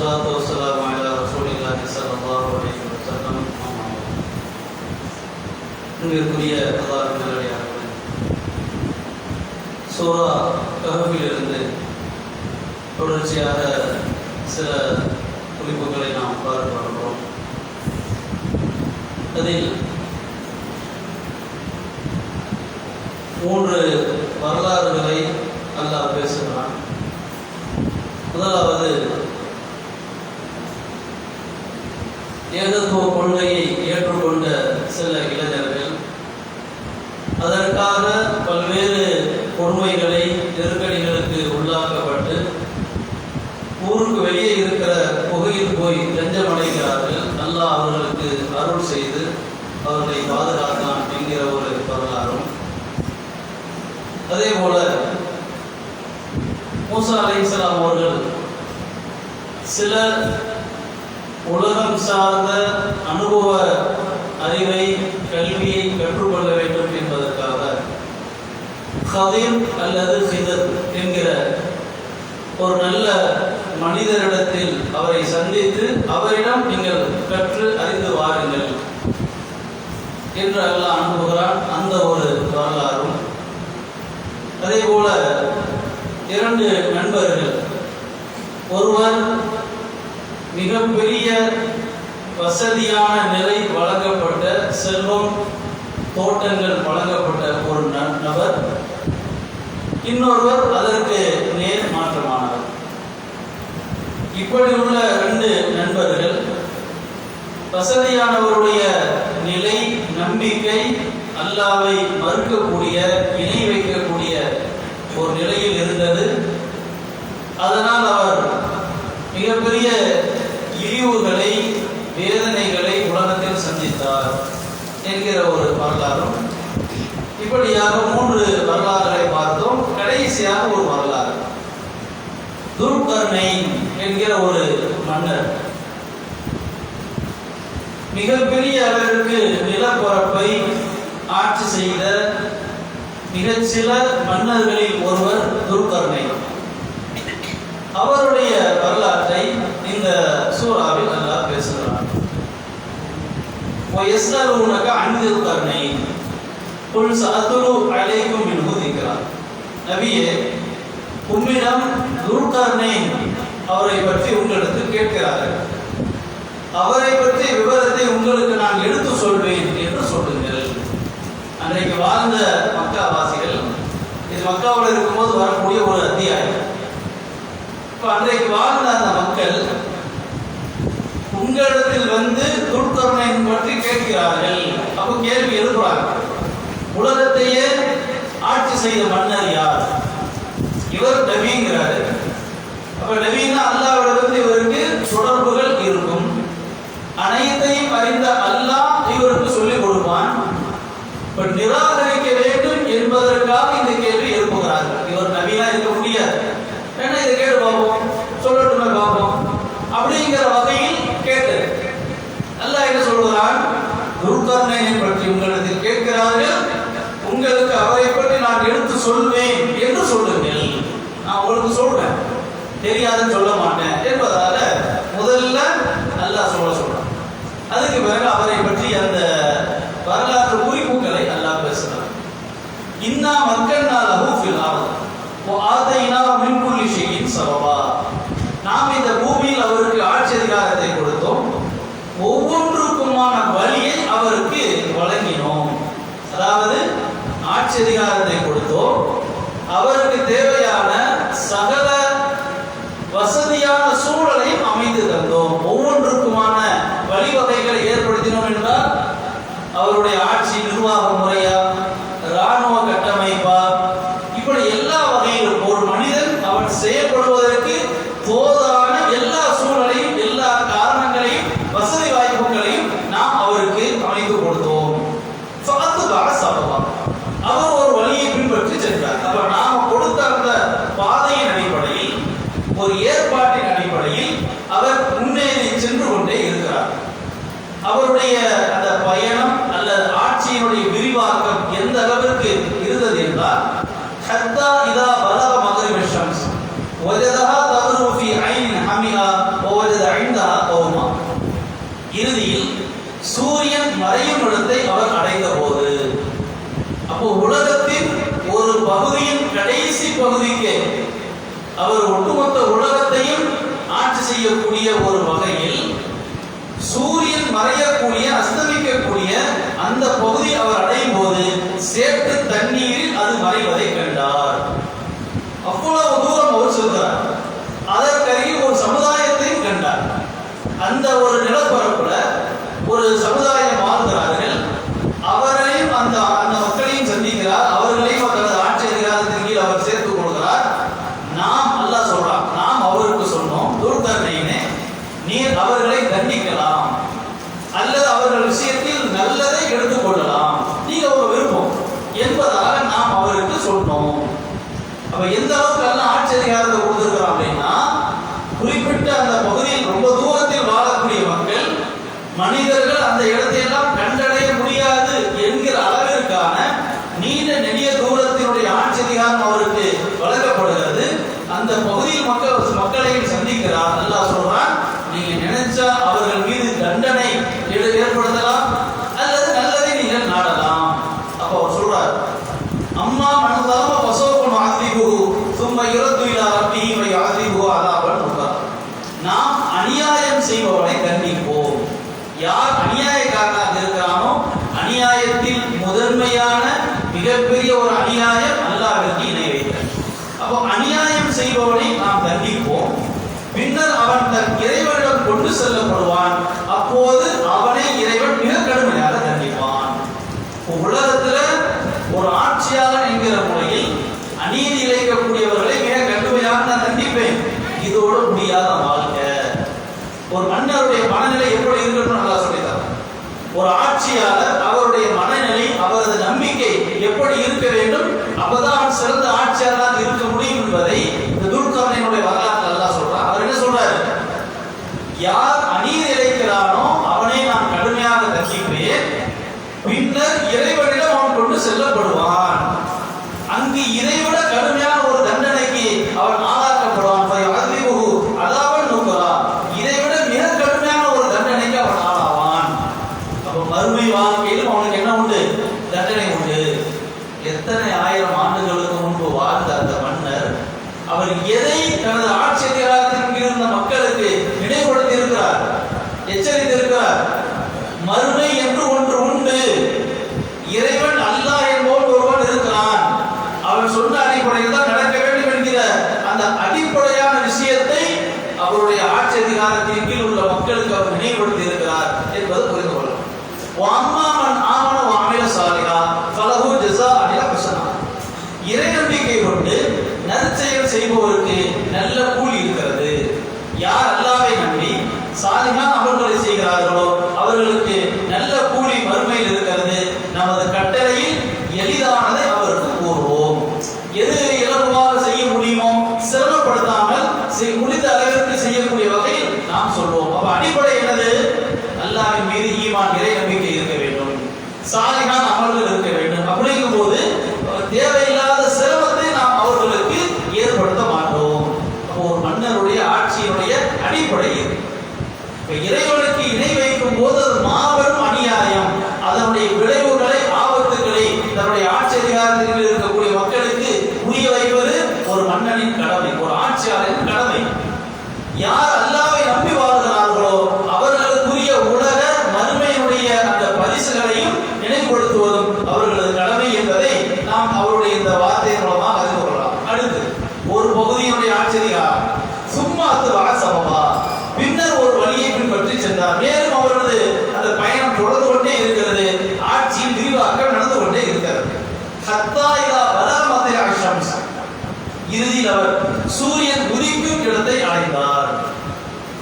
والصلاة والسلام على رسول الله صلى الله عليه وسلم. அன்பிற்குரிய அல்லாஹ்வின் நல்லடியார்களே, சூரா கஹ்ஃபிலிருந்து தொடர்ச்சியாக சில குறிப்புகளை நாம் பார்த்து வருகிறோம். அதில் 3 வரலாறுகளை அல்லாஹ் பேசுகிறான். முதலாவது, ஏகத்துவ கொள்கையை ஏற்றுக்கொண்ட சில இளைஞர்கள் அதற்காக பல்வேறு கொடுமைகளை நெருக்கடிகளுக்கு உள்ளாக்கப்பட்டு ஊருக்கு வெளியே இருக்கிற புகையில் போய் லஞ்சமடைகிறார்கள். அல்லாஹ் அவர்களுக்கு அருள் செய்து அவர்களை பாதுகாத்தான் என்கிற ஒரு வரலாறும், அதே போல மூசா அலைஹிஸ்ஸலாம் அவர்கள் சில உலகம் சார்ந்த அனுபவ அறிவை கல்வியை கற்றுக்கொள்ள வேண்டும் என்பதற்காக ஹதீர் அல்லது ஹிதர் என்கிற ஒரு நல்ல மனிதரிடத்தில் அவரை சந்தித்து அவரிடம் நீங்கள் கற்று அறிந்து வாருங்கள் என்று அல்லாஹ் அனுப்புகிறான். அந்த ஒரு வரலாறும், அதே போல 2 நண்பர்கள், ஒருவர் மிகப்பெரிய வசதியான நிலை வழங்கப்பட்ட செல்வம் தோட்டங்கள் வழங்கப்பட்ட ஒரு நபர், இன்னொருவர் அதற்கு நேர் மாற்றமானவர். இப்படி உள்ள 2 நண்பர்கள் வசதியானவருடைய நிலை, நம்பிக்கை அல்லாஹ்வை மறுக்கக்கூடிய, இணை வைக்கக்கூடிய ஒரு நிலையில் இருந்தது. அதனால் அவர் மிகப்பெரிய இழிவுகளை, வேதனைகளை உலகத்தில் சந்தித்தார் என்கிற ஒரு வரலாறும், இப்படியாக 3 வரலாறுகளை பார்த்தோம். கடைசியாக ஒரு வரலாறு, துல்கர்னைன் என்கிற ஒரு மன்னர் மிகப்பெரிய அளவிற்கு நிலப்பரப்பை ஆட்சி செய்த மிகச்சில மன்னர்களில் ஒருவர் துல்கர்னைன். அவருடைய வரலாற்றை இந்த சூராவில் அல்லாஹ் பேசுகிறார். وَيَسْأَلُونَكَ عَنْ ذِي الْقَرْنَيْنِ قُلْ سَأَتْلُو عَلَيْكُمْ مِنْهُ ذِكْرًا. நபியே, உம்மிடம் துல்கர்னைன் அவரை பற்றி உங்களிடத்தில் கேட்கிறார்கள், அவரை பற்றி விவரத்தை உங்களுக்கு நான் எடுத்து சொல்வேன் என்று சொல்லுங்கள். அன்றைக்கு வாழ்ந்த மக்கா வாசிகள், இது மக்காவில் இருக்கும்போது வரக்கூடிய ஒரு அத்தியாயம். அன்றைக்கு வாழ்ந்த அந்த மக்கள் உங்களிடத்தில் வந்து துல்கர்னைன் பற்றி கேட்கிறார்கள். அப்ப கேள்வி எழுப்புறாங்க, உலகத்தையே ஆட்சி செய்த மன்னர் யார்? இவர் நபிங்கிறாரு. அப்ப நபின்னா அல்லாஹ்விடமிருந்து இவருக்கு தொடர்புகள் இருக்கும். அனைத்தையும் அறிந்த அல்லாஹ் இவருக்கு சொல்லிக் கொடுப்பான். பட் நிராகரிக்க வேண்டும் என்பதற்காக இந்த கேள்வி எழுப்புகிறார்கள். இவர் நபியா இருக்க முடியாது, என்ன இதை கேட்டு பார்ப்போம், சொல்லட்டுமே பார்ப்போம் அப்படிங்கிற வகையில் கேட்டு அல்லாஹ் என்ன சொல்கிறான், துல்கர்னைனை பற்றி உங்களிடத்தில் கேட்கிறார்கள், உங்களுக்கு அவரை பற்றி நான் எடுத்து சொல்வேன் என்று சொல்லுங்கள். நான் உங்களுக்கு சொல்றேன், தெரியாதுன்னு சொல்ல மாட்டேன் என்பதால முதல்ல அல்லாஹ் சொல்றான். அதுக்கு பிறகு அவரை பற்றி அந்த வரலாற்று குறிப்புகளை அல்லாஹ் பேசுகிறான். இன்னா மக்கன்னா லஹு ஃபில் அர்த் வ ஆதைனாஹு மின் குல்லி ஷைஇன் ஸபபா. நாம் இந்த பூமியில் அவருக்கு ஆட்சி அதிகாரத்தை கொடுத்தோம், ஒவ்வொன்றுக்குமான வழியை அவருக்கு வழங்கினோம். அதாவது ஆட்சி அதிகாரத்தை கொடுத்தோம், அவருக்கு தேவையான சகல வசதியான சூழலையும் அமைத்து தந்தோம், ஒவ்வொன்றுக்குமான வழிவகைகளை ஏற்படுத்தினோம் என்றால் அவருடைய ஆட்சி நிர்வாக முறையா, இராணுவ கட்டமைப்பா, இப்படி எல்லா வகையிலும் ஒரு மனிதன் அவன் செயல்படுவதற்கு போதான எல்லா சூழலையும், எல்லா காரணங்களையும், வசதி வாய்ப்புகளையும் நாம் அவருக்கு அமைத்து கொடுத்தோம். அவர் ஒரு வழியை பின்பற்றி சென்றார். அப்ப நாம கொடுத்த அந்த பாதையின் அடிப்படையில், ஒரு ஏற்பாட்டின் அடிப்படையில் அவர் முன்னேறி சென்று கொண்டே இருக்கிறார். அவருடைய அந்த பயணம் அல்லது ஆட்சியினுடைய விரிவாக்கம் எந்த அளவிற்கு இருந்தது என்றால், ஹத்தா இதா பலக மக்ரிப ஷம்ஸ் வஜதஹா தக்ரு ஃபீ ஐனின் ஹமிஹா வவஜத இறுதியில் சூரியன் மறையும் இடத்தை அவர் அடைந்த போது, அப்போ உலகத்தின் ஒரு பகுதியின் கடைசி பகுதிக்கு அவர் ஒட்டுமொத்த உலகத்தையும் ஆட்சி செய்யக்கூடிய ஒரு வகையில் சூரியன் மறையக்கூடிய அஸ்தமிக்கக்கூடிய அந்த பகுதி அவர் அடையும் போது சேற்று தண்ணீரில் அது மறைவதை கண்டார். அவ்வளவு தூரம் அவர் சொல்கிறார். அதற்கருகில் ஒரு சமுதாயத்தையும் கண்டார். அந்த ஒரு நிலப்பரப்புல ஒரு சமுதாயம் வாழ்கிறார்கள். அவர்களையும் அந்த மக்களையும் சந்திக்கிறார். அவர்களையும் தனது ஆட்சி அதிகாரத்தின் கீழ் அவர் சேர்த்துக் கொள்கிறார். நாம் அல்லாஹ் சொல்றான், நாம் அவருக்கு சொன்னோம், துர்தர்ணையினே நீர் அவர்களை தண்டிக்கலாம் அல்லது அவர்கள் விஷயத்தில் நல்லதை எடுத்துக்கொள்ளலாம், நீங்க ஒரு விருப்பம் என்பதாக நாம் அவருக்கு சொன்னோம். அப்ப எந்த அளவுக்கு எல்லாம் ஆட்சி அதிகாரத்தை கொடுத்திருக்கிறோம் அப்படின்னா, குறிப்பிட்ட அந்த பகுதியில் ரொம்ப தூரத்தில் வாழக்கூடிய மக்கள், மனிதர்கள் அந்த இடத்தையெல்லாம் கண்டடைய முடியாது என்கிற அளவிற்கான நீண்ட நெடிய தூரத்தினுடைய ஆட்சி அதிகாரம் அவருக்கு வழங்கப்படுகிறது. அந்த பகுதியில் மக்களையும் சந்திக்கிறார். அல்லாஹ் சொல்றான், நீங்க நினைச்சா அவர்கள் மீது தண்டனை ஏற்படுத்தலாம் அல்லது நல்லதை நீங்கள் நாடலாம். அப்போ அவர் சொல்றார், அம்மா மனதாம பசோபன் ஆதிபு சும்மா இறந்து இல்லா ரப்பி வை ஆதிபு அதாபன் சொல்றார். நாம் அநியாயம் செய்பவனை தண்டிப்போம். யார் அநியாயக்காரனாக இருக்கிறானோ, அநியாயத்தில் முதன்மையான மிகப்பெரிய ஒரு அநியாயம் அல்லாஹ்விற்கு இணை வைத்தல். அப்போ அநியாயம் செய்பவனை நாம் தண்டிப்போம். பின்னர் அவன் தன் இறைவனிடம் கொண்டு செல்லப்படுவான். அப்போது அவனை இறைவன் மிக கடுமையாக தண்டிப்பான். உலகத்துல ஒரு ஆட்சியாளன் என்கிற முறையில் அநீதி இழைக்கக்கூடியவர்களை மிக கடுமையாக நான் தண்டிப்பேன். இதோட முடியாத வாழ்க்கை. ஒரு மன்னருடைய மனநிலை எப்படி இருக்கணும் நல்லா சொல்லித்தார். ஒரு ஆட்சியாளர் அவருடைய மனநிலை, அவரது நம்பிக்கை எப்படி இருக்க வேண்டும், அப்பதான் அவன் சிறந்த ஆட்சியாளராக இருக்க முடியும் என்பதை இந்த துர்கர்ணையினுடைய வரலாற்று அல்லாஹ் சொல்றார். அவர் என்ன சொல்றாரு, யார் அநீதி இழைக்கிறானோ அவனை நான் கடுமையாக தண்டிப்பேன். பின்னர் இறைவனிடம் அவன் கொண்டு செல்லப்படுவான். அங்கு இதைவிட கடுமையான ஒரு தண்டனைக்கு அவன் ஆளாக்கப்படுவான். அதாவன் நோக்கரா, இதைவிட மிக கடுமையான ஒரு தண்டனைக்கு அவன் ஆளாவான். அப்ப மறுமை வாழ்க்கையிலும் அவனுக்கு என்ன உண்டு, தண்டனை உண்டு. எத்தனை ஆயிரம் ஆண்டுகளுக்கு முன்பு வாழ்ந்த அந்த மன்னர் அவர் எதை தனது ஆட்சி அதிகாரத்திற்கு இருந்த மக்களுக்கு நினைவுபடுத்தி இருக்கிறார், எச்சரித்திருக்கிறார். மறுமை என்று ஒன்று உண்டு, இறைவன் அல்லாஹ் என்பவன் ஒருவன் இருக்கிறான், அவன் சொன்ன அடிப்படையில் தான் நடக்க வேண்டும் என்கிற அந்த அடிப்படையான விஷயத்தை அவருடைய ஆட்சி அதிகாரத்தின் கீழ் உள்ள மக்களுக்கு அவர் நினைவுபடுத்தி இருக்கிறார் என்பது புரிந்து கொள்ளலாம். இறை நம்பிக்கை கொண்டு நற்செயல் செய்பவருக்கு நல்ல கூலி இருக்கிறது. யார் அல்லாஹ்வை நம்பி சாலிஹான அமல்களை செய்கிறார்களோ அவர்களுக்கு நல்ல கூலி மறுமையில் இருக்கிறது. நமது கட்டளையில் எளிதானதை அவருக்கு கூறுவோம். எது இலகுவாக செய்ய முடியுமோ சிரமப்படுத்தாமல் முடிந்த அளவிற்கு செய்யக்கூடிய வகையில் நாம் சொல்வோம். அப்ப அடிப்படை என்னது, அல்லாஹ்வின் மீது ஈமான், இறை நம்பிக்கை இருக்க வேண்டும், சாலிஹான அமல்கள் இருக்க வேண்டும். அப்படிங்கும் போது தேவையில்லாத சிரமத்தை நாம் அவர்களுக்கு ஏற்படுத்த மாட்டோம். ஒரு மன்னருடைய ஆட்சியினுடைய அடிப்படை இறைவனுக்கு இணை வைக்கும் போது அது மாபெரும் அநியாயம். அதனுடைய விளைவுகளை, ஆபத்துக்களை தன்னுடைய ஆட்சி அதிகாரத்தில் இருக்கக்கூடிய மக்களுக்கு புரிய வைப்பது ஒரு மன்னனின் கடமை, ஒரு ஆட்சியாளரின் கடமை. யார் அல்லாஹ்வை நம்பி வாழ்கிறார்களோ அவர்களுக்குரிய உலக மறுமையினுடைய அந்த பரிசுகளையும் நினைவுபடுத்துவதும் அவர்களது கடமை என்பதை நாம் அவருடைய இந்த வார்த்தையின் மூலமாக அறிந்து கொள்ளலாம். அடுத்து ஒரு பகுதியினுடைய ஆட்சி அதிகாரம் சும்மாத்து வாசவா, பின்னர் ஒரு வழியை பின்பற்றி சென்றார். மேலும் அவரது அந்த பயணம் தொடர்ந்து கொண்டே இருக்கிறது. ஆட்சியின் விரிவாக்கம் நடந்து கொண்டே இருக்கிறது. இறுதியில் அவர் சூரியன் உதிக்கும் இடத்தை அடைந்தார்.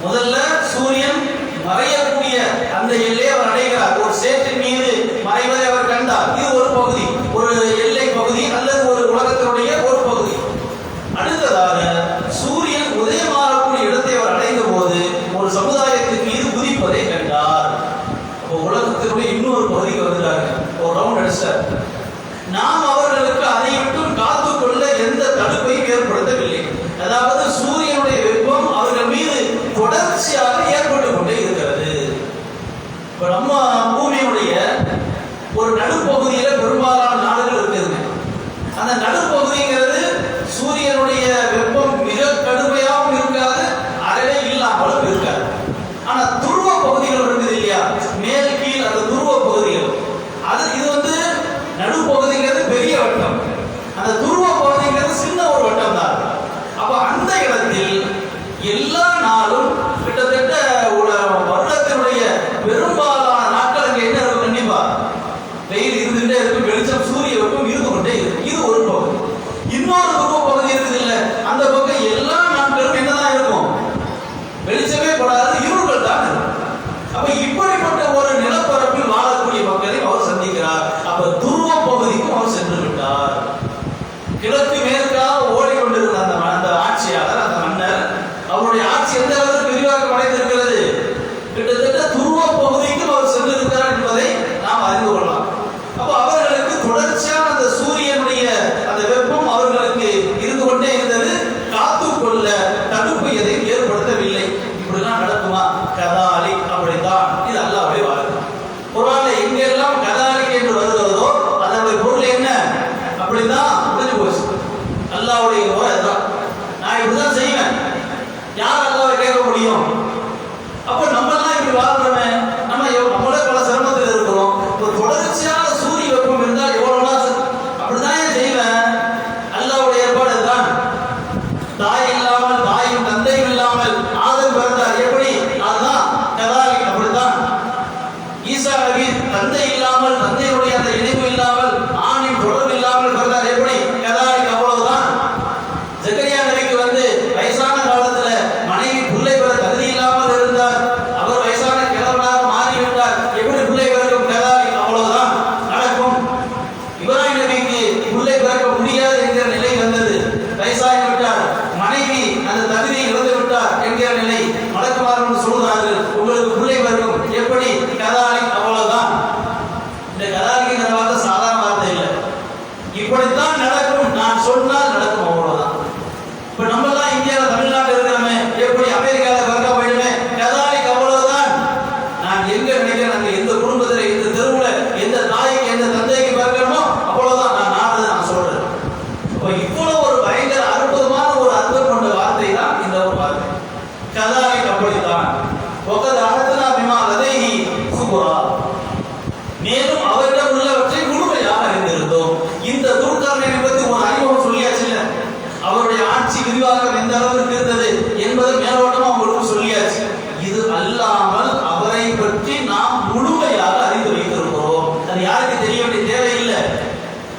முதல்ல சூரியன் மறையக்கூடிய அந்த எல்லையை அவர் அடைகிறார். ஒரு சேற்றின் மீது மறைவதை அவர் கண்டார். இது ஒரு பகுதி, ஒரு எல்லை பகுதி அல்லது ஒரு உலகத்தினுடைய ஒரு பகுதி. அடுத்ததாக சூரியன் உதயமாகக்கூடிய இடத்தை அவர் அடைந்த போது ஒரு சமுதாயத்தின் மீது குதிப்பதை கண்டார். உலகத்தினுடைய இன்னொரு பகுதிக்கு வந்துட்டாங்க, ஒரு ரவுண்ட் அடிச்சார். நாம் அவர்களுக்கு அதை விட்டும் காத்துக்கொள்ள எந்த தடுப்பையும் ஏற்படுத்தவில்லை. அதாவது சூரியனுடைய வெப்பம் அவர்கள் மீது தொடர்ச்சியாக ஏற்பட்டு கிழக்கு மேற்காக ஓடிக்கொண்டிருந்த அந்த ஆட்சியாளர், அந்த மன்னர், அவருடைய ஆட்சி எந்த அளவுக்கு விரிவாக்கம் அடைந்திருக்கிறது, கிட்டத்தட்ட துருவ பகுதிக்கும் அவர் சென்றிருக்கிறார் என்பதை நாம் அறிந்து கொள்ளலாம். அப்போ அவர்களுக்கு தொடர்ச்சியான அந்த சூரியனுடைய அந்த வெப்பம் அவர்களுக்கு இருந்து கொண்டே இருந்தது. காத்துக்கொள்ள தடுப்பு எதையும் ஏற்படுத்தவில்லை. இப்படிலாம் நடக்குமா? கதாலி, அப்படித்தான். இது அல்லாஹ்வுடைய வாக்கு. குர்ஆன்ல எங்கெல்லாம் கதாலிக் என்று வருகிறதோ அதனுடைய பொருள் என்ன? அப்படிதான் முடிஞ்சு போச்சு. அல்லாஹ்வுடைய அதுதான். நான் இப்படிதான் செய்வேன். யார் அல்லாஹ்வை கேட்க முடியும்? அப்ப நம்ம எல்லாம் இப்படி வாழ்றோமே, நம்மளே பல சிரமத்தில் இருக்கிறோம். ஒரு தொடர்ச்சியான சூரிய வெப்பம் இருந்தால் எவ்வளவு நாள் அப்படிதான் செய்வேன். அல்லாஹ்வுடைய ஏற்பாடு தான். தாய் இல்லாமல், தாயும் தந்தையும் இல்லாமல் ஆதம் பிறந்தார். எப்படி? அதுதான் கதாலிக். அப்படித்தான் ஈசா நபி தந்தை இல்லாமல், தந்தையுடைய அந்த இணைப்பு இல்லாமல், ஆணின் தொடர்பு இல்லாமல் பிறந்தார். எப்படி? கதாலிக். அவ்வளவுதான். ஜக்கரியா நபிக்கு வயசான காலத்துல மனைவி பிள்ளை பெற தகுதி இல்லாமல் இருந்தார். அவர் வயசான கிழவனாக மாறிவிட்டார். எப்படி பிள்ளை பிறக்கும்? கதாலிக். அவ்வளவுதான் நடக்கும். இப்ராஹிம் நபிக்கு பிள்ளை பிறக்க முடியாது என்கிற நிலை வந்தது. வயசாகி விட்டார். மனைவி அந்த தகுதியை இழந்து விட்டார் என்கிற நிலை. மலக்குமார்கள் சொல்கிறார்கள், உங்களுக்கு பிள்ளை பிறக்கும். எப்படி? கதாலிக். அவ்வளவுதான். இந்த கதாலிக்கிற வார்த்தை சாதாரண வார்த்தை இல்லை. இப்படித்தான் நடக்கும், நான் சொன்னால் நடக்கும். அவ்வளவுதான். இப்ப நம்ம எல்லாம் இந்தியாவில், தமிழ்நாட்டில் இருக்கிறோமே, எப்படி அமெரிக்காவில் பிறக்க போயிடுமே? கதாலிக். அவ்வளவுதான். நான் எங்க நினைக்கிறேன், அங்க எந்த குடும்பத்தில், எந்த தெருவுல, எந்த தாய்க்கு, எந்த தந்தைக்கு பிறக்கணுமோ அவ்வளவுதான். நான் நாடு நான் சொல்றேன். இவ்வளவு ஒரு பயங்கர அற்புதமான ஒரு அர்த்தம் கொண்ட வார்த்தை தான் இந்த ஒரு வார்த்தை கதாலிக். அப்படித்தான். மேலும் அவரிடம் உள்ளவற்றை முழுமையாக அறிந்திருந்தோம். இந்த துர்காரனை பற்றி ஒரு அறிமுகம் சொல்லியாச்சு. அவருடைய ஆட்சி விரிவாக்கம் எந்த அளவுக்கு இருந்தது என்பதை மேலோட்டமா உங்களுக்கு சொல்லியாச்சு. இது அல்லாமல் அவரை பற்றி நாம் முழுமையாக அறிந்து வைத்திருக்கிறோம். அது யாருக்கு தெரிய வேண்டிய தேவையில்லை.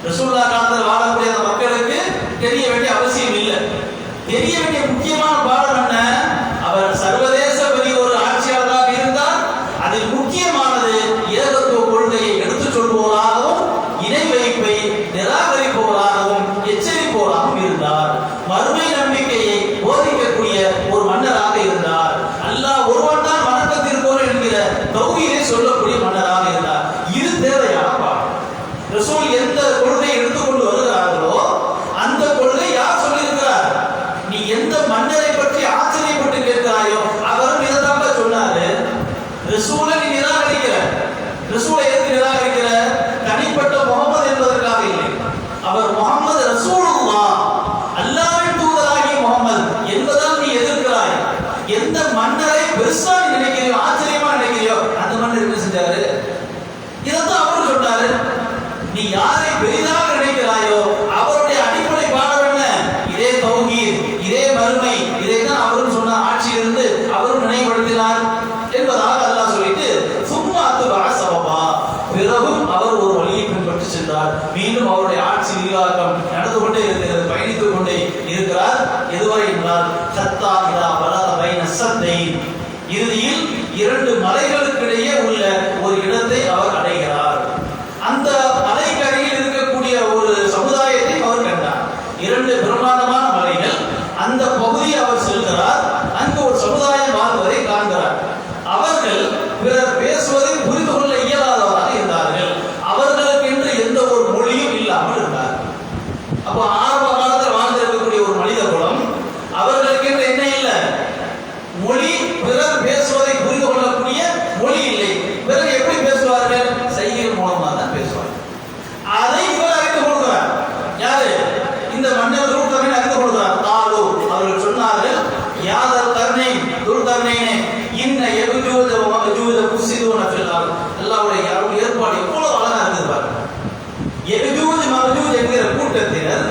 ரசூலுல்லாஹ் காலத்தில் வாழக்கூடிய அந்த மக்களுக்கு தெரிய வேண்டிய அவசியம் இல்லை. தெரிய வேண்டிய முக்கியமான பாடம் என்ன? அவர் சர்வதேச பெரிய ஒரு ஆட்சியாளராக இருந்தார். அதில் முக்கியமானது ஏகத்துவ கொள்கையை எடுத்துச் சொல்பவராகவும், இணை வைப்பை நிராகரிப்பவராகவும், எச்சரிப்பவராகவும் இருந்தார். மறுமை நம்பிக்கையை போதிக்கக்கூடிய ஒரு மன்னராக இருந்தார். அல்லாஹ் ஒருவன் தான் வணக்கத்திற்கோர் என்கிற தௌஹீதை சொல்லக்கூடிய மன்னராக இருந்தார். இது தேவையான பாடம். ரசூல் எந்த கொள்கையை எடுத்துக்கொண்டு வருகிறார்களோ அந்த கொள்கை யார் சொல்லியிருக்கிறார்? நீ எந்த மன்னரை பற்றி ஆச்சரியப்பட்டு கேட்கிறாயோ அவரும் இதைத்தான் சொன்னாரு. ரசூலை நீ நிராகரிக்கிற. ரசூலை எதுக்கு நிராகரிக்கிற? தனிப்பட்ட முகமது என்பதற்காக இல்லை. அவர் முகமது ரசூலுல்லாஹ், அல்லாஹ்வின் தூதராகிய முகமது என்பதால் நீ எதிர்க்கிறாய். எந்த மன்னரை பெருசா நீ நினைக்கிறியோ, ஆச்சரியமா நினைக்கிறியோ அந்த மன்னர் என்ன செஞ்சாரு? இதைத்தான் அவரு சொன்னாரு. நீ யாரை பெரிதாக நினைக்கிறாயோ அவருடைய அடிப்படை பாடம் என்ன? இதே தௌஹீத், இதே மறுமை, இதைத்தான் அவரும் சொன்னார். ஆட்சியிலிருந்து அவரும் நினைவுபடுத்தினார் என்பதாக அல்லாஹ் சொல்லிட்டு பிறகும் அவர் ஒரு வழியை பின்பற்றி சென்றார். மீண்டும் அவருடைய ஆட்சி விரிவாக்கம் நடந்து கொண்டே இருக்கிறது, பயணித்துக் கொண்டே இருக்கிறார். எதுவரை என்றால் ஹத்தா இதா பலக பைன ஸத்தைன், இறுதியில் இரண்டு மலைகளுக்கிடையே உள்ள ஒரு இடத்தை அவர் அடைகிறார். அந்த மலைக்கு அருகில் இருக்கக்கூடிய ஒரு சமுதாயத்தை அவர் கண்டார். இரண்டு பிரம்மாண்டமான மலைகள், அந்த பகுதியை அவர் செல்கிறார். அங்கு ஒரு சமுதாயம் வாழ்வதை காண்கிறார். அவர்கள் பிறர் பேசுவதை புரிந்து கொள்ள இயலாதவராக இருந்தார்கள். அவர்களுக்கு என்று எந்த ஒரு மொழியும் இல்லாமல் இருந்தார். அப்போ ஆரம்ப காலத்தில் வாழ்ந்திருக்கக்கூடிய ஒரு மனித குலம், அவர்களுக்கு என்று என்ன இல்லை? மொழி, பிறர் பேசுவதை புரிந்து கொள்ளக்கூடிய மொழி இல்லை. பிறர் எப்படி பேசுவார்கள்? செய்கைகள் மூலமாக தான் பேசுவார்கள். அதை இவர் அறிந்து கொள்கிறார். யாரு? இந்த மன்னர் துல்கர்னைன் அறிந்து கொள்கிறார். தாலு அவர்கள் சொன்னார்கள், யாதல் கர்னை துல்கர்னைனே இன்ன யஜூஜ வ மஜூஜ முஃஸிதூன ஃபில் அர்த். அல்லாஹ்வுடைய ஏற்பாடு எவ்வளவு அழகா இருக்குது பாருங்க. யஜூஜ மஜூஜ் என்கிற கூட்டத்தினர்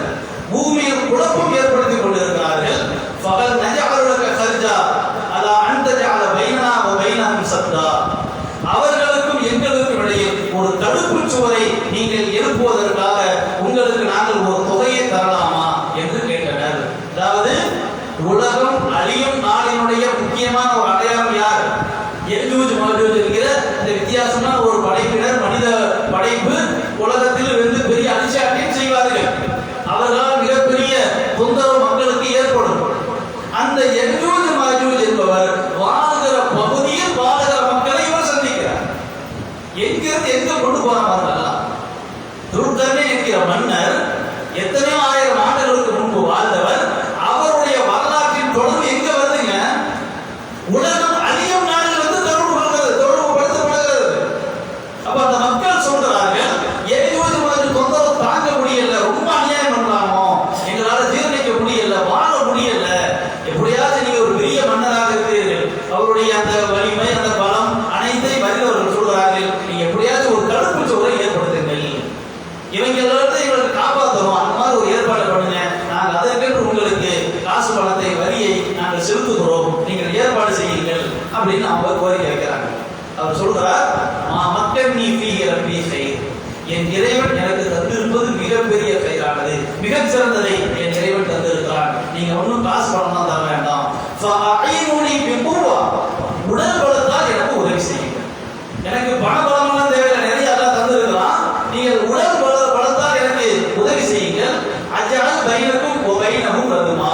பூமியில் குழப்பம் ஏற்படுத்திக் கொண்டிருக்கிறார்கள். ஃபகல் நஜஅலு லக கர்ஜா அலா அன் தஜஅல பைனனா வ பைனஹும் சத்தா. அவர்களுக்கும் எங்களுக்கும் இடையே ஒரு தடுப்பு சுவரை நீங்கள் எழுப்புவதற்காக உங்களுக்கு நாங்கள் ஒரு தொகையை தரலாமா என்று கேட்டனர். அதாவது உலகம் அழியும் நாளினுடைய முக்கியமான ஒரு அப்படின்னு அவங்க கோரிக்கை வைக்கிறாங்க. அவர் சொல்றார், மக்கள் நீ ரப்பி கயிர், என் இறைவன் எனக்கு தந்திருப்பது மிகப்பெரிய கயிறானது, மிகச் சிறந்ததை என் இறைவன் தந்திருக்கிறான். நீங்க ஒன்றும் காசு பணம் தர வேண்டாம். உடல் பலத்தால் எனக்கு உதவி செய்யுங்க. எனக்கு பண பலமெல்லாம் தேவையில்லை, நிறைய எல்லாம் தந்திருக்கலாம். நீங்கள் உடல் பலத்தால் எனக்கு உதவி செய்யுங்கள். அஜால் பைனக்கும் பைனகும் ரதுமா,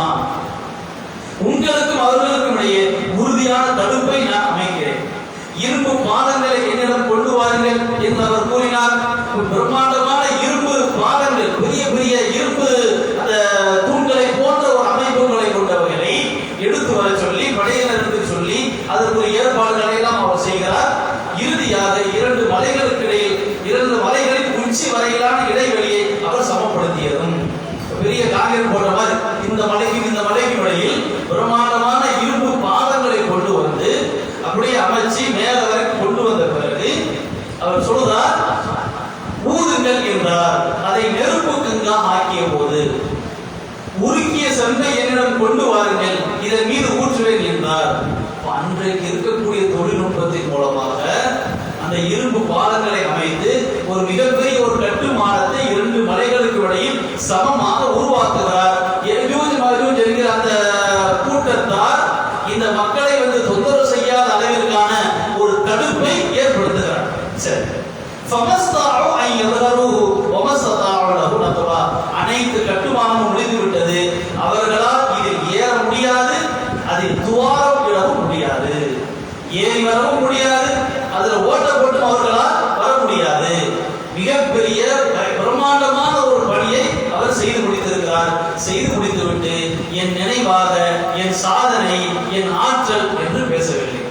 உங்களுக்கும் அவர்களுக்கும் இடையே உறுதியான தடுப்பை நான் அமைக்கிறேன். இரும்பு பாதங்களை என்னிடம் கொண்டு வாருங்கள் என்று அவர் கூறினார். பிரம்மாண்டமான இரும்பு பாதங்கள், பெரிய பெரிய இரும்பு அந்த தூண்களை போன்ற ஒரு அமைப்புகளை கொண்டவர்களை எடுத்து வர சொல்லி படையினருக்கு சொல்லி அதற்கு ஒரு ஏற்பாடுகளை எல்லாம் அவர் செய்கிறார். இறுதியாக இரண்டு மலைகளுக்கு இடையில், இரண்டு மலைகளின் உச்சி வரையிலான இடைவெளியை அவர் சமப்படுத்தியதும், பெரிய காங்கிரீட் போன்ற மாதிரி இந்த மலைக்கும் இந்த மலைக்கும் இடையில் பிரம்மாண்டமான இரும்பு பாதங்களை கொண்டு வந்து அப்படியே அமைச்சு மேல வரைக்கும் கொண்டு வந்த பிறகு அவர் சொல்றார், ஊதுங்கள் என்றார். அதை நெருப்புக்குங்க ஆக்கிய போது உருக்கிய செம்பை என்னிடம் கொண்டு வாருங்கள், இதன் மீது ஊற்றுவேன் என்றார். அன்றைக்கு இருக்கக்கூடிய தொழில்நுட்பத்தின் மூலமாக அந்த இரும்பு பாலங்களை அமைத்து ஒரு மிகப்பெரிய ஒரு கட்டுமானத்தை இரண்டு மலைகளுக்கு இடையில் சமமாக உருவாக்குகிறார். என்கிற அந்த கூட்டத்தார் இந்த மக்களை வந்து தொந்தரவு செய்யாத அளவிற்கான ஒரு தடுப்பை ஏற்படுத்துகிறார். சரி, அனைத்து கட்டுமானமும் முடிந்து விட்டது. அவர்களால் இதில் ஏற முடியாது, அதில் துவாரம் விடவும் முடியாது, ஏறி வரவும் முடியாது, அதுல ஓட்ட போட்டு அவர்களால் வர முடியாது. மிகப்பெரிய பிரம்மாண்டமான ஒரு பணியை அவர் செய்து முடித்திருக்கிறார். செய்து முடித்துவிட்டு என் நினைவாக என் சாதனை என் ஆற்றல் என்று பேசவில்லை.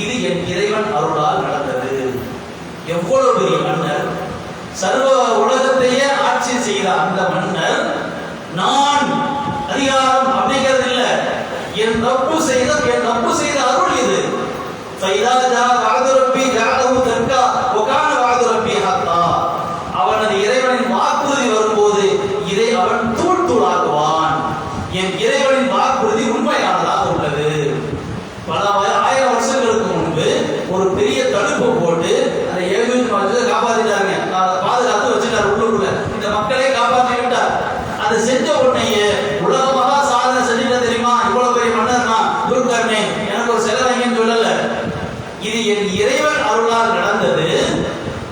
இது என் இறைவன் அருளால் நடந்தது. எவ்வளவு பெரிய மன்னர், சர்வ உலகத்தையே ஆட்சி செய்த அந்த மன்னர், நான் அதிகாரம் அப்படிங்கிறது இல்ல, என் தப்பு செய்த அருள் இது. அவனது இறைவனின் வாக்குறுதி வரும்போது இதை அவன் தூள் தூளாக்குவான். என் இறைவனின் வாக்குறுதி உண்மையானதாக உள்ளது. பல ஆயிரம் வருஷங்களுக்கு முன்பு ஒரு பெரிய தடுப்பு போட்டு அந்த ஏகோஜ் காப்பாத்திட்டாங்க, பாதுகாத்து வச்சுட்டார் உள்ளுக்குள்ள. இந்த மக்களை காப்பாற்றி விட்டார். அதை செஞ்ச உடனேயே உலகமாக சாதனை செஞ்சுட்டா தெரியுமா, இவ்வளவு பெரிய மன்னர்னா துர்கர்ணே எனக்கு ஒரு செலவைங்கன்னு சொல்லல. இது என் இறைவன் அருளால் நடந்தது.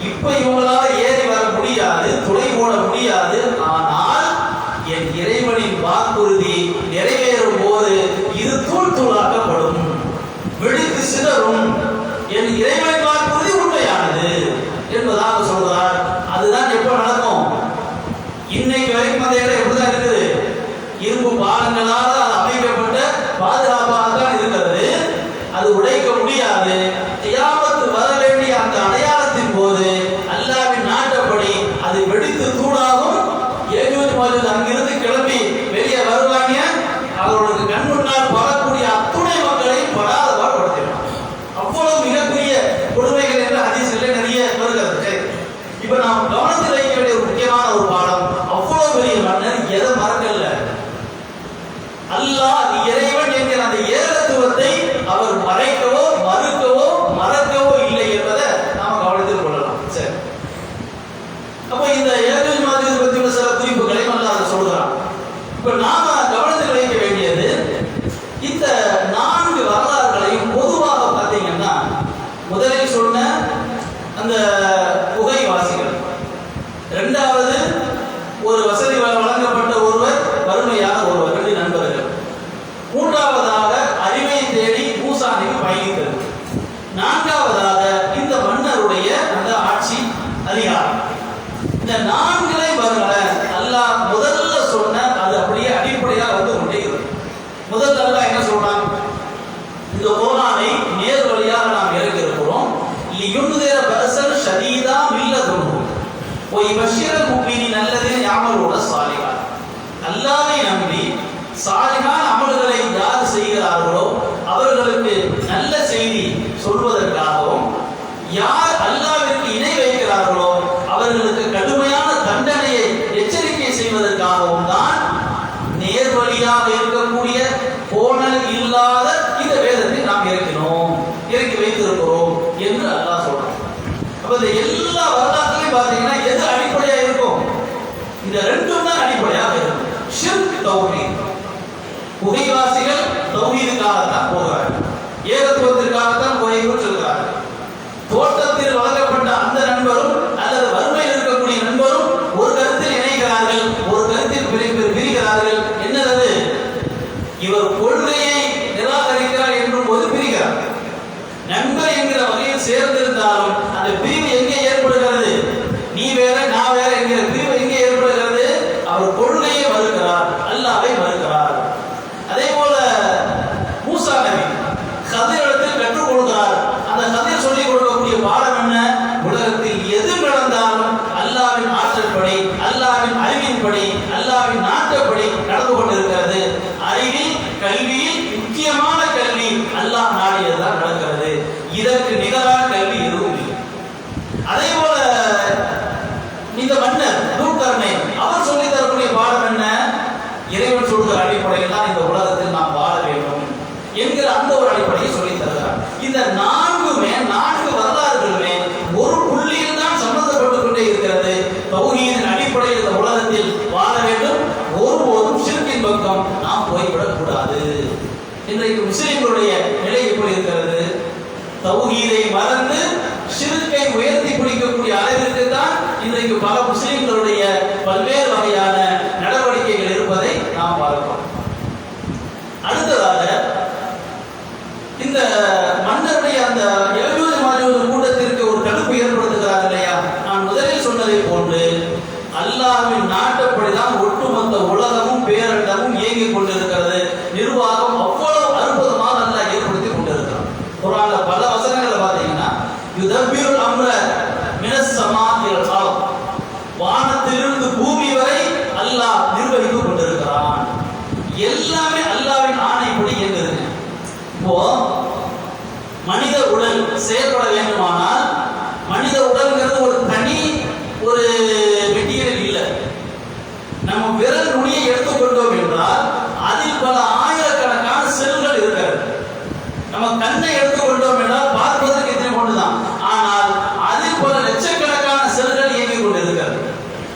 இப்ப இவங்களால ஏறி வர முடியாது, துளை போட முடியாது. ஆனால் என் இறைவனின் வாக்குறுதி நிறைவேறும் போது இது தூள் தூளாக்கப்படும், வெடித்து சிதறும். என் இறைவனின் வாக்குறுதி உண்மையானது என்பதாக சொல்றார். அதுதான் எப்ப நடக்கும்? இன்னைக்கு வரைக்கும் அந்த இடம் எப்படிதான் இருக்குது? இரும்பு பாலங்களால் அமைக்கப்பட்ட பாதுகாப்பாக தான் இருக்கிறது. அது உடைக்க முடியாது. கியாமத் வர வேண்டிய அந்த அடையாளத்தின் போது அல்லாஹ்வின் நாட்டப்படி அது வெடித்து தூளாகும். ஏஜூஜ் மாஜூஜ் அங்கிருந்து கிளம்பி வெளியே வருவாங்க. அவர்களுக்கு கண் முன்னால் வரக்கூடிய அத்துணை மக்களை படாத பாடுபடுத்தினார். அவ்வளவு மிகப்பெரிய கொடுமைகள் என்ற ஹதீஸ்ல நிறைய வருகிறது. இப்ப நாம் கவனத்தில் வைக்க வேண்டிய ஒரு முக்கியமான ஒரு பாடம், அவ்வளவு பெரிய மன்னர் எதை மறக்கல. அல்லாஹ் இறைவன் என்கிற அந்த ஏகத்துவத்தை அவர் மறைக்கவோ மறுக்கவோ மறக்கவோ இல்லை என்பதை நாம் கவனத்தில் கொள்ளலாம். சரி, அப்ப இந்த ஏகோஜ் மாஜூஜ் பற்றி சில குறிப்புகளை அல்லாஹ் சொல்றான். இப்ப நாம கவனத்தில் வைக்க வேண்டியது, இந்த 4 வரலாறுகளையும் பொதுவாக பார்த்தீங்கன்னா, முதலில் சொன்ன அந்த புகைவாசிகள், இரண்டாவது ஒரு வசதி வழங்கப்பட்ட ஒருவர், வறுமையான ஒருவர், 2 நண்பர்கள், மூன்றாவதாக அறிவை தேடி பூசானிக்கு பயணித்தது, நான்காவதாக இந்த மன்னருடைய அந்த ஆட்சி அதிகாரம். இந்த 4 வரல அல்லாஹ் முதல்ல சொன்ன அது அப்படியே அடிப்படையா வந்து கொண்டே இருக்கு. முதல்ல அல்லாஹ் என்ன சொல்றான்? இந்த குர்ஆனை நேர் வழியாக நாம் இறக்கி இருக்கிறோம். லியுன்திர பஸன் ஷதீதா மில்லதுஹு வ யுபஷிரல் முஃமினீன அல்லதீன யஅமலூன ஸாலிஹாத். அல்லாஹ்வை நம்பி சாலிஹான அமல்களை யார் செய்கிறார்களோ அவர்களுக்கு நல்ல செய்தி சொல்வதற்காகவும், யார் அல்லாஹ்விற்கு இணை வைக்கிறார்களோ அவர்களுக்கு கடுமையான தண்டனையை எச்சரிக்கை செய்வதற்காகவும் தான் நேர்வழியாக இருக்கக்கூடிய கோணல் இல்லா பிரிவிற்காகத்தான் போகிறார்கள், ஏகத்துவத்திற்காகத்தான் போய் சொல்கிறார்கள். தோட்டத்தில் வளர்க்கப்பட்ட அந்த நண்பரும் அல்லது வறுமையில் இருக்கக்கூடிய நண்பரும் ஒரு கருத்தில் இணைகிறார்கள், ஒரு கருத்தில் பிரிகிறார்கள். என்னது? இவர் கொள்கையை நிராகரிக்கிறார் என்றும் போது பிரிகிறார். நண்பர் என்கிற வகையில் சேர்ந்திருந்தாலும் அந்த பிரிவு எங்கே ஏற்படுகிறது? நீ வேற நான் வேற என்கிற பிரிவு எங்கே ஏற்படுகிறது? அவர் கொள்கையை மறுக்கிறார், அல்லாஹ்வை மறுக்கிறார். அதே போல மூசா நபி கதிரிடத்தில் கற்றுக் கொடுக்கிறார். அந்த கதிர் சொல்லிக் கொடுக்கக்கூடிய பாடம் என்ன? உலகத்தில் எது நடந்தாலும் அல்லாஹ்வின் ஆற்றல் படி, அல்லாஹ்வின் அறிவின் படி, அல்லாஹ்வின் நாட்டப்படி நடந்து கொண்டிருக்கிறது. அறிவில் கல்வியில் முக்கியமான கல்வி அல்லாஹ் நாடியதுதான் நடக்கிறது. இதற்கு நிகரான கல்வி எதுவும் இல்லை. அதே போல இந்த மன்னர் தூக்கர்ணை அவர் சொல்லி தரக்கூடிய பாடம் என்ன? இறைவன் சொல்கிற அடிப்படையில் தான் இந்த உலகத்தில் நாம் வாழ வேண்டும் என்கிற அந்த ஒரு அடிப்படையை சொல்லி தருகிறார். இந்த நான்கு வரலாறுகளுமே ஒரு புள்ளியில் தான் சம்பந்தப்பட்டுக் கொண்டே இருக்கிறது. தௌஹீதின் அடிப்படையில் இந்த உலகத்தில் வாழ வேண்டும், ஒருபோதும் ஷிர்கின் பக்கம் நாம் போய்விடக் கூடாது. இன்றைக்கு முஸ்லிம்களுடைய நிலை எப்படி இருக்கிறது? தௌஹீதை மறந்து ஷிர்கை உயர்த்தி பிடிக்கக்கூடிய அளவிற்கு தான் இன்றைக்கு பல முஸ்லிம்களுடைய பல்வேறு வகையான நடவடிக்கைகள் இருப்பதை நாம் பார்க்கிறோம். அடுத்ததாக இந்த மன்னருடைய அந்த யஜூஜ் மஜூஜ் கூட்டத்திற்கு ஒரு தடுப்பு ஏற்படுத்துகிறார் இல்லையா? நான் முதலில் சொன்னதை போன்று அல்லாஹ்வின் நாட்டப்படிதான் ஒட்டுமொத்த உலகமும் பேரண்டமும் இயங்கிக் கொண்டிருக்கிறது. நிர்வாகம் அவ்வளவு அற்புதமாக அல்லாஹ் ஏற்படுத்தி கொண்டிருக்கிறார். குர்ஆன்ல பல வசனங்களை பார்த்தீங்கன்னா யுதப்பிருல் அம்ர மினஸ் ஸமாஇல் அர்த், வானத்திலிருந்து பூமி வரை அல்லாஹ் நிர்வகித்துக் கொண்டிருக்கிறான். எல்லாமே அல்லாஹ்வின் ஆணைப்படி இயங்குது. இப்போ மனித உடல் செயல்பட வேண்டுமானால் மனித உடல்ங்கிறது ஒரு தனி ஒரு மெட்டீரியல் இல்லை. நம்ம விரல் நுனியை எடுத்துக்கொண்டோம் என்றால் அதில் பல ஆயிரக்கணக்கான செல்கள் இருக்கிறது. நம்ம கண்ணை எடுத்துக்கொண்டோம் என்றால் பார்ப்பதற்கு இத்தனை கொண்டுதான், ஆனால் அதில் பல லட்சக்கணக்கான செல்கள் இயங்கிக் கொண்டிருக்கிறது.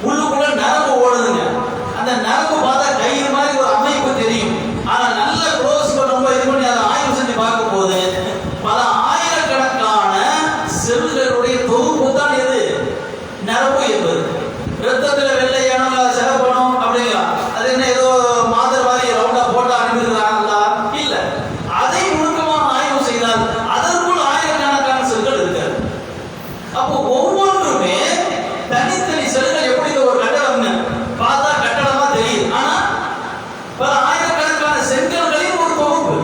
உள்ளுக்குள்ள நரம்பு ஓடுதுங்க. அந்த நரம்பு பார்த்தா கயிறு மாதிரி ஒரு அமைப்பு தெரியும். ஆனா நல்ல க்ளோஸ் பண்ணும்போது இது பண்ணி அதை ஆய்வு செஞ்சு பார்க்கும் போது பல ஆயிரக்கணக்கான செல்களுடைய தொகுப்பு தான் எது? நரம்பு என்பது. ரத்தத்தில் வெள்ளையான சிறப்பணும் அப்படிங்களா? அது என்ன ஏதோ மாதர் மாதிரி ரவுண்டா போட்டா அனுப்பிடுறாங்களா? இல்ல. அதை நுணுக்கமாக ஆய்வு செய்தால் அதற்குள் ஆயிரக்கணக்கான செல்கள் இருக்காது. அப்போ ஒவ்வொன்றுமே தனித்தனி செல்கள் எப்படி ஒரு கட்டடம் பார்த்தா கட்டடமா தெரியுது. ஆனா பல ஆயிரக்கணக்கான செங்கல்களின் ஒரு தொகுப்பு.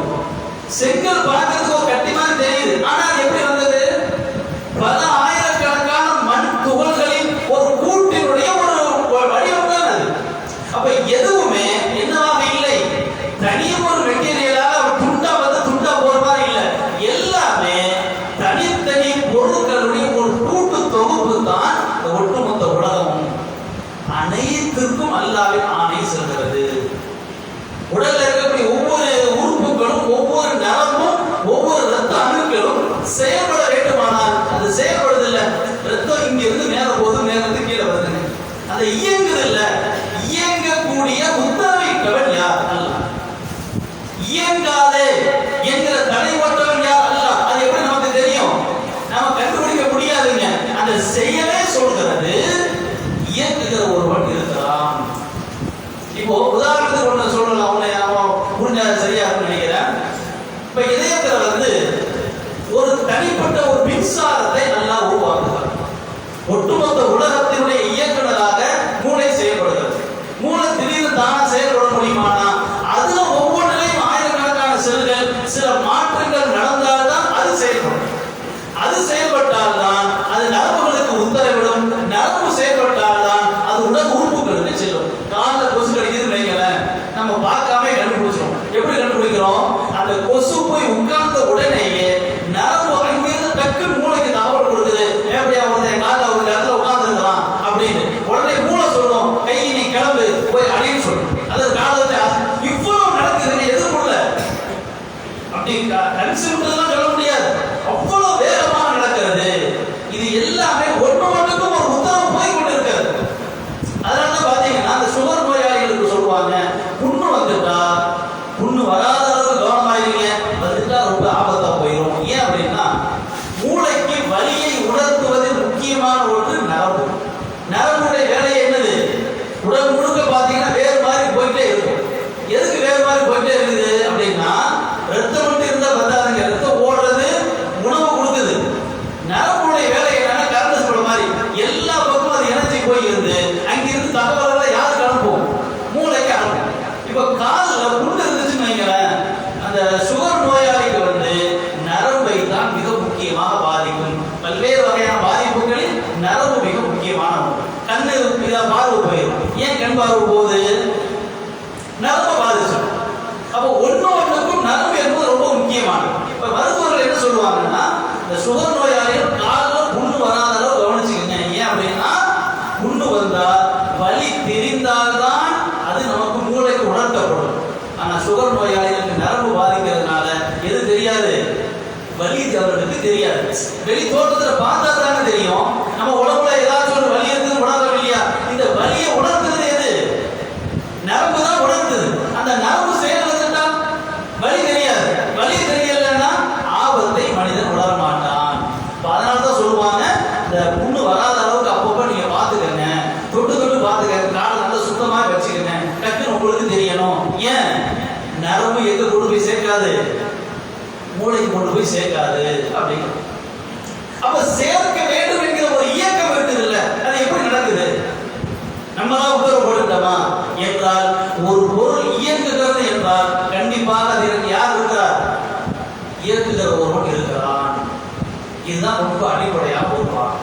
செங்கல் பார்க்கறதுக்கு ஒரு கட்டி மாதிரி தெரியுது. ஆனா அது எப்படி வந்தது? பல ஆயிரக்கணக்கான மண் துகள்களின் ஒரு கூட்டினுடைய ஒரு வடிவம் தான் அது. அப்ப எதுவுமே என்னவாக இல்லை, தனியும் ஒரு மெட்டீரியலாக ஒரு துண்டா வந்து துண்டா போற மாதிரி இல்லை. எல்லாமே தனித்தனி பொருட்களுடைய ஒரு கூட்டு தொகுப்பு தான் ஒட்டுமொத்த உலகமும். அனைத்திற்கும் அல்லாஹ்வின் ஆணை செல்கிறது. உடல்ல இருக்கக்கூடிய ஒவ்வொரு உறுப்புகளும், ஒவ்வொரு நரம்பும், ஒவ்வொரு ரத்த அணுக்களும் செயல்பட வேண்டுமானால் அது செயல்படுதில்லை. ரத்தம் இங்க இருந்து மேல போது, மேலிருந்து கீழே வருது. அந்த இயங்குது இல்ல, இயங்கக்கூடிய உத்தரவிட்டவன் யார்? அல்லாஹ். இயங்காதே என்கிற தடைப்பட்டவன் யார்? அல்லாஹ். அது எப்படி நமக்கு தெரியும்? நாம கண்டுபிடிக்க முடியாதுங்க. அந்த செயலே சொல்கிறது இயங்குகிற ஒருவன் இருக்கிறான். இப்போ உதாரணத்துக்கு ஒண்ணு சொல்லலாம், அவனை சரியா நினைக்கிறேன். இப்ப இதயத்துல வந்து ஒரு தனிப்பட்ட ஒரு மின்சாரத்தை அல்லாஹ் உருவாக்குகிறார். ஒட்டுமொத்த உலகத்தினுடைய இயக்குனராக மூளை செயல்படுகிறது. மூளை திடீர்னு தானா செயல்பட முடியுமானா? அதுல ஒவ்வொன்றிலையும் ஆயிரக்கணக்கான செல்கள், சில மாற்றங்கள் நடந்தால்தான் அது செயல்படும். அது செயல்பட்டால்தான் அது நரம்புகளுக்கு உத்தரவிடும். நரம்பு செயல்பட்டால்தான் அது உடல் உறுப்புகளுக்கு செல்லும். காலில் கொசு கடிக்குதுன்னு வைங்களேன், நம்ம பார்க்காம கண்டுபிடிச்சிடும். எப்படி கண்டுபிடிக்கிறோம்? அந்த கொசு போய் உட்கார்ந்த உடனேயே நரம்பு அங்கிருந்து டக்குன்னு மூளைக்கு தகவல் கொடுக்குது. எப்படியா வந்து என் காலில் ஒரு இடத்துல உட்கார்ந்துருக்கலாம் அப்படின்னு. உடனே மூளை சொல்லும், கை நீ கிளம்பு போய் அடின்னு சொல்லும். அது காலத்தை இவ்வளவு நடக்குதுன்னு எதிர்கொள்ள அப்படி கன்சியூம்லாம் சொல்ல முடியாது. அவ்வளவு வேகமாக நடக்கிறது. இது எல்லாமே ஒன்று மட்டுக்கும் ஒரு உத்தரவு போய் கொண்டு இருக்கிறது. அதனால பாத்தீங்கன்னா அந்த சுகர் நோயாளிகளுக்கு சொல்லுவாங்க, புண்ணு வந்துட்டா புண்ணு வராத அளவுக்கு கவனமாயிருங்க, பார்வை போகுது, நரம்பு பாதிச்சிடும். அப்போ ஒன்றுக்கும் நரம்பு என்பது ரொம்ப முக்கியமானது. இப்ப மருத்துவர்கள் என்ன சொல்லுவாங்கன்னா, இந்த சுகர் நோயாளிகள் காலில் புண்ணு வராத அளவு கவனிச்சுக்கங்க. ஏன் அப்படின்னா, புண்ணு வந்தால் வலி தெரிந்தால்தான் அது நமக்கு மூளைக்கு உணர்த்தப்படும். ஆனா சுகர் நோயாளிகளுக்கு நரம்பு பாதிக்கிறதுனால எது தெரியாது, வலி அவர்களுக்கு தெரியாது. வெளி தோட்டத்துல பார்த்தா தானே தெரியும். நம்ம உடம்புல ஏதாச்சும் ஒரு வலி இருக்கு உணர்றோம் இல்லையா? இந்த வலியை உணர்த்துறது எது? நரம்பு தான் உணர்த்துது. அந்த நரம்பு செயல்படுத்தா வலி தெரியாது. வலி தெரியலன்னா ஆபத்தை மனிதன் உணர மாட்டான். அதனால தான் சொல்லுவாங்க, இந்த புண்ணு வராத அளவுக்கு அப்பப்போ நீங்க பாத்துக்கங்க, தொட்டு தொட்டு பாத்துக்கங்க, காலை நல்லா சுத்தமா வச்சுக்கங்க, டக்குன்னு உங்களுக்கு தெரியணும். ஏன்? நரம்பு எங்க கொண்டு போய் சேர்க்காது, மூளைக்கு கொண்டு போய் சேர்க்காது அப்படிங்கிற. அப்ப சேர்க்க வேண்டும் என்கிற ஒரு இயக்கம் இருக்குது இல்ல, அது எப்படி நடக்குது? நம்மளா உத்தரவு போட்டுட்டோமா என்றால், ஒரு பொருள் இயங்குகிறது என்றால் கண்டிப்பாக அதற்கு யார் இருக்கிறார்? இயக்குகிற ஒருவன் இருக்கிறான். இதுதான் ரொம்ப அடிப்படையாக ஒருவான்.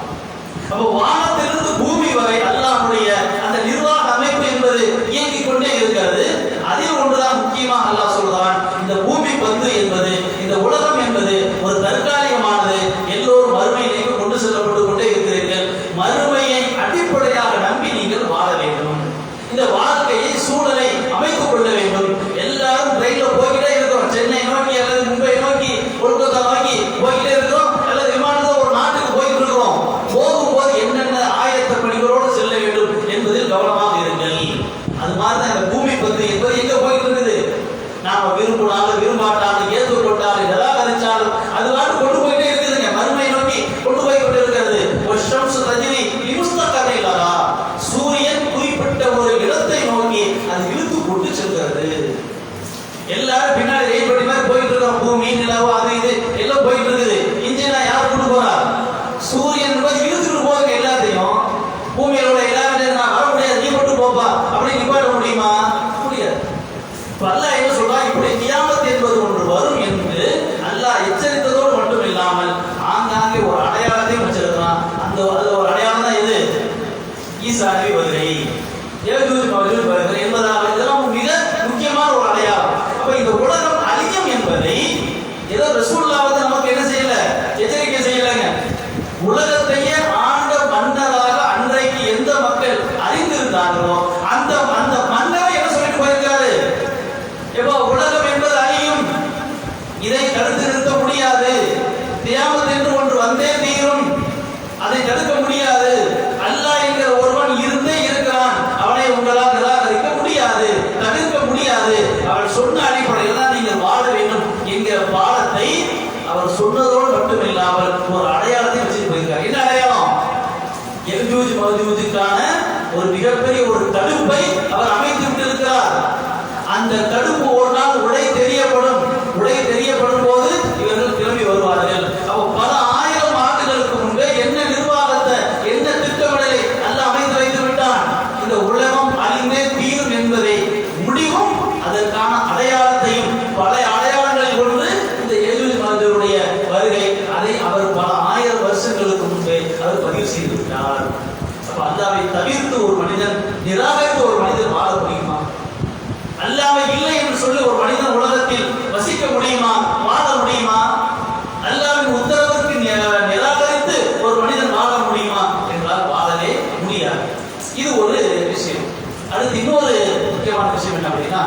அப்ப வானத்திலிருந்து பூமி வரை அல்லாஹ்வுடைய அந்த நிர்வாக அமைப்பு என்பது இயங்கிக் கொண்டே இருக்கிறது. அதில் ஒன்றுதான் முக்கியமாக அல்லாஹ் சொல்றான், இந்த பூமி பந்து என்பது, இந்த உலகம் என்பது ஒரு தற்காலிகமானது. எல்லோரும் மறுமையிലേക്ക് கொண்டு செல்லப்பட்டு கொண்டே இருக்கிறீர்கள். மறுமையை அடிப்படையாக நம்பி நீங்கள் வாழ வேண்டும். இந்த வாழ்க்கையை சூழலை அமைத்துக் கொள்ள வேண்டும். எல்லாரும் ட்ரெயின்ல போய்கிட்டே இருக்கிறோம், சென்னை நோக்கி அல்லது மும்பை நோக்கி, கொல்கத்தா நோக்கி போய்கிட்டே இருக்கிறோம், அல்லது விமானத்தில் ஒரு நாட்டுக்கு போய்கிட்டு இருக்கிறோம். போகும்போது என்னென்ன ஆயத்த பணிகளோடு செல்ல வேண்டும் என்பதில் கவனமாக இருங்கள். அது மாதிரிதான் இந்த பூமி பந்து என்பது எங்க போயிட்டு இருக்குது. நாம விரும்பினாலும் விரும்பாட்டாலும் ஏற்றுக்கொண்டாலும் நிராகரிச்சாலும் அது வாட்டு கொண்டு போயிட்டே இருக்குதுங்க. மறுமை நோக்கி கொண்டு போய் கொண்டு இருக்கிறது. ஒரு ஷம்ஸ் ரஜினி இமுஸ்தகதை இல்லா, சூரியன் குறிப்பிட்ட ஒரு இடத்தை நோக்கி அது இழுத்து கொண்டு செல்கிறது. எல்லாரும் பின்னாடி ரயில் படி மாதிரி போயிட்டு இருக்கோம். பூமி நிலவு அது இது எல்லாம் போயிட்டு இருக்குது. இன்ஜினா யார் கொண்டு போறா? சூரியன் இழுத்துட்டு போகுது எல்லாத்தையும். பூமியோட எல்லாரும் நான் வர முடியாது, நீ மட்டும் போப்பா அப்படி நிப்பாட்ட முடியுமா? முடியாது. அல்லாஹ் என்ன சொல்றா, இப்படி கியாமத் என்பது ஒன்று வரும் என்று அல்லாஹ் எச்சரித்ததோடு மட்டும் இல்லாமல் ஆங்காங்கே ஒரு அடையாளத்தையும் வச்சிருக்கிறான். அந்த ஒரு அடையாளம் தான் எது? ஈசா நபி வருகை, யஜூஜ் மஜூஜ் வருகை என்பதாக. இதெல்லாம் மிக முக்கியமான ஒரு அடையாளம். அப்ப இந்த உலகம் அழியும் என்பதை ஏதோ ரசூலுல்லாஹ் நமக்கு என்ன செய்யல, எச்சரிக்கை செய்யலங்க. உலகத்தையே ஆண்ட மன்னராக அன்றைக்கு எந்த மக்கள் அறிந்திருந்தார்களோ அந்த மன்னரை என்ன சொல்லிட்டு போயிருக்காரு, எப்போ உலகம் என்பது அழியும், இதை தடுத்து நிறுத்த முடியாது, கியாமத் என்று ஒன்று வந்தே தீரும், அதை தடுக்க முடியாது, அல்லாஹ் என்கிற ஒருவன் இருந்தே இருக்கிறான், அவனை உங்களால் நிராகரிக்க முடியாது, தடுக்க முடியாது, அவன் சொன்ன அடிப்படையில் தான் நீங்கள் வாழ வேண்டும் என்கிற பாடத்தை அவர் சொன்னதோடு மட்டும் இல்லாமல் ஒரு அடையாளத்தை வச்சுட்டு போயிருக்கார். என்ன அடையாளம்? யஜூஜ் மஜூஜுக்கான ஒரு மிகப்பெரிய ஒரு தடுப்பை அவர் அமைத்து விட்டிருக்கிறார். அந்த தடுப்பு ஒரு நாள் உடை தெரியப்படும். உடை தெரியப்படும் போது இவர்கள் திரும்பி வருவார்கள். அப்போ பல ஆயிரம் ஆண்டுகளுக்கு முன்பே என்ன நிர்வாகத்தை, என்ன திட்டமிடலை அல்லாஹ் அமைத்து வைத்து விட்டான். இந்த உலகம் அழிந்தே தீரும் என்பதை முடிவும் அதற்கான அடையாளத்தையும் பல அடையாளங்களை கொண்டு இந்த யஜூஜ் மஜூஜுடைய வருகை, அதை அவர் பல ஆயிரம் வருஷங்களுக்கு முன்பே அவர் பதிவு செய்து விட்டார். அப்ப அல்லாஹ்வை தவிர்த்து ஒரு மனிதன், நிராகரித்து ஒரு மனிதன் வாழ முடியுமா? அல்லாஹ் இல்லை என்று சொல்லி ஒரு மனிதன் உலகத்தில் வசிக்க முடியுமா, வாழ முடியுமா? அல்லாஹ்வின் உத்தரவுக்கு நிராகரித்து ஒரு மனிதன் வாழ முடியுமா என்றால் வாழவே முடியாது. இது ஒரு விஷயம். அடுத்து இன்னொரு முக்கியமான விஷயம் என்ன அப்படின்னா,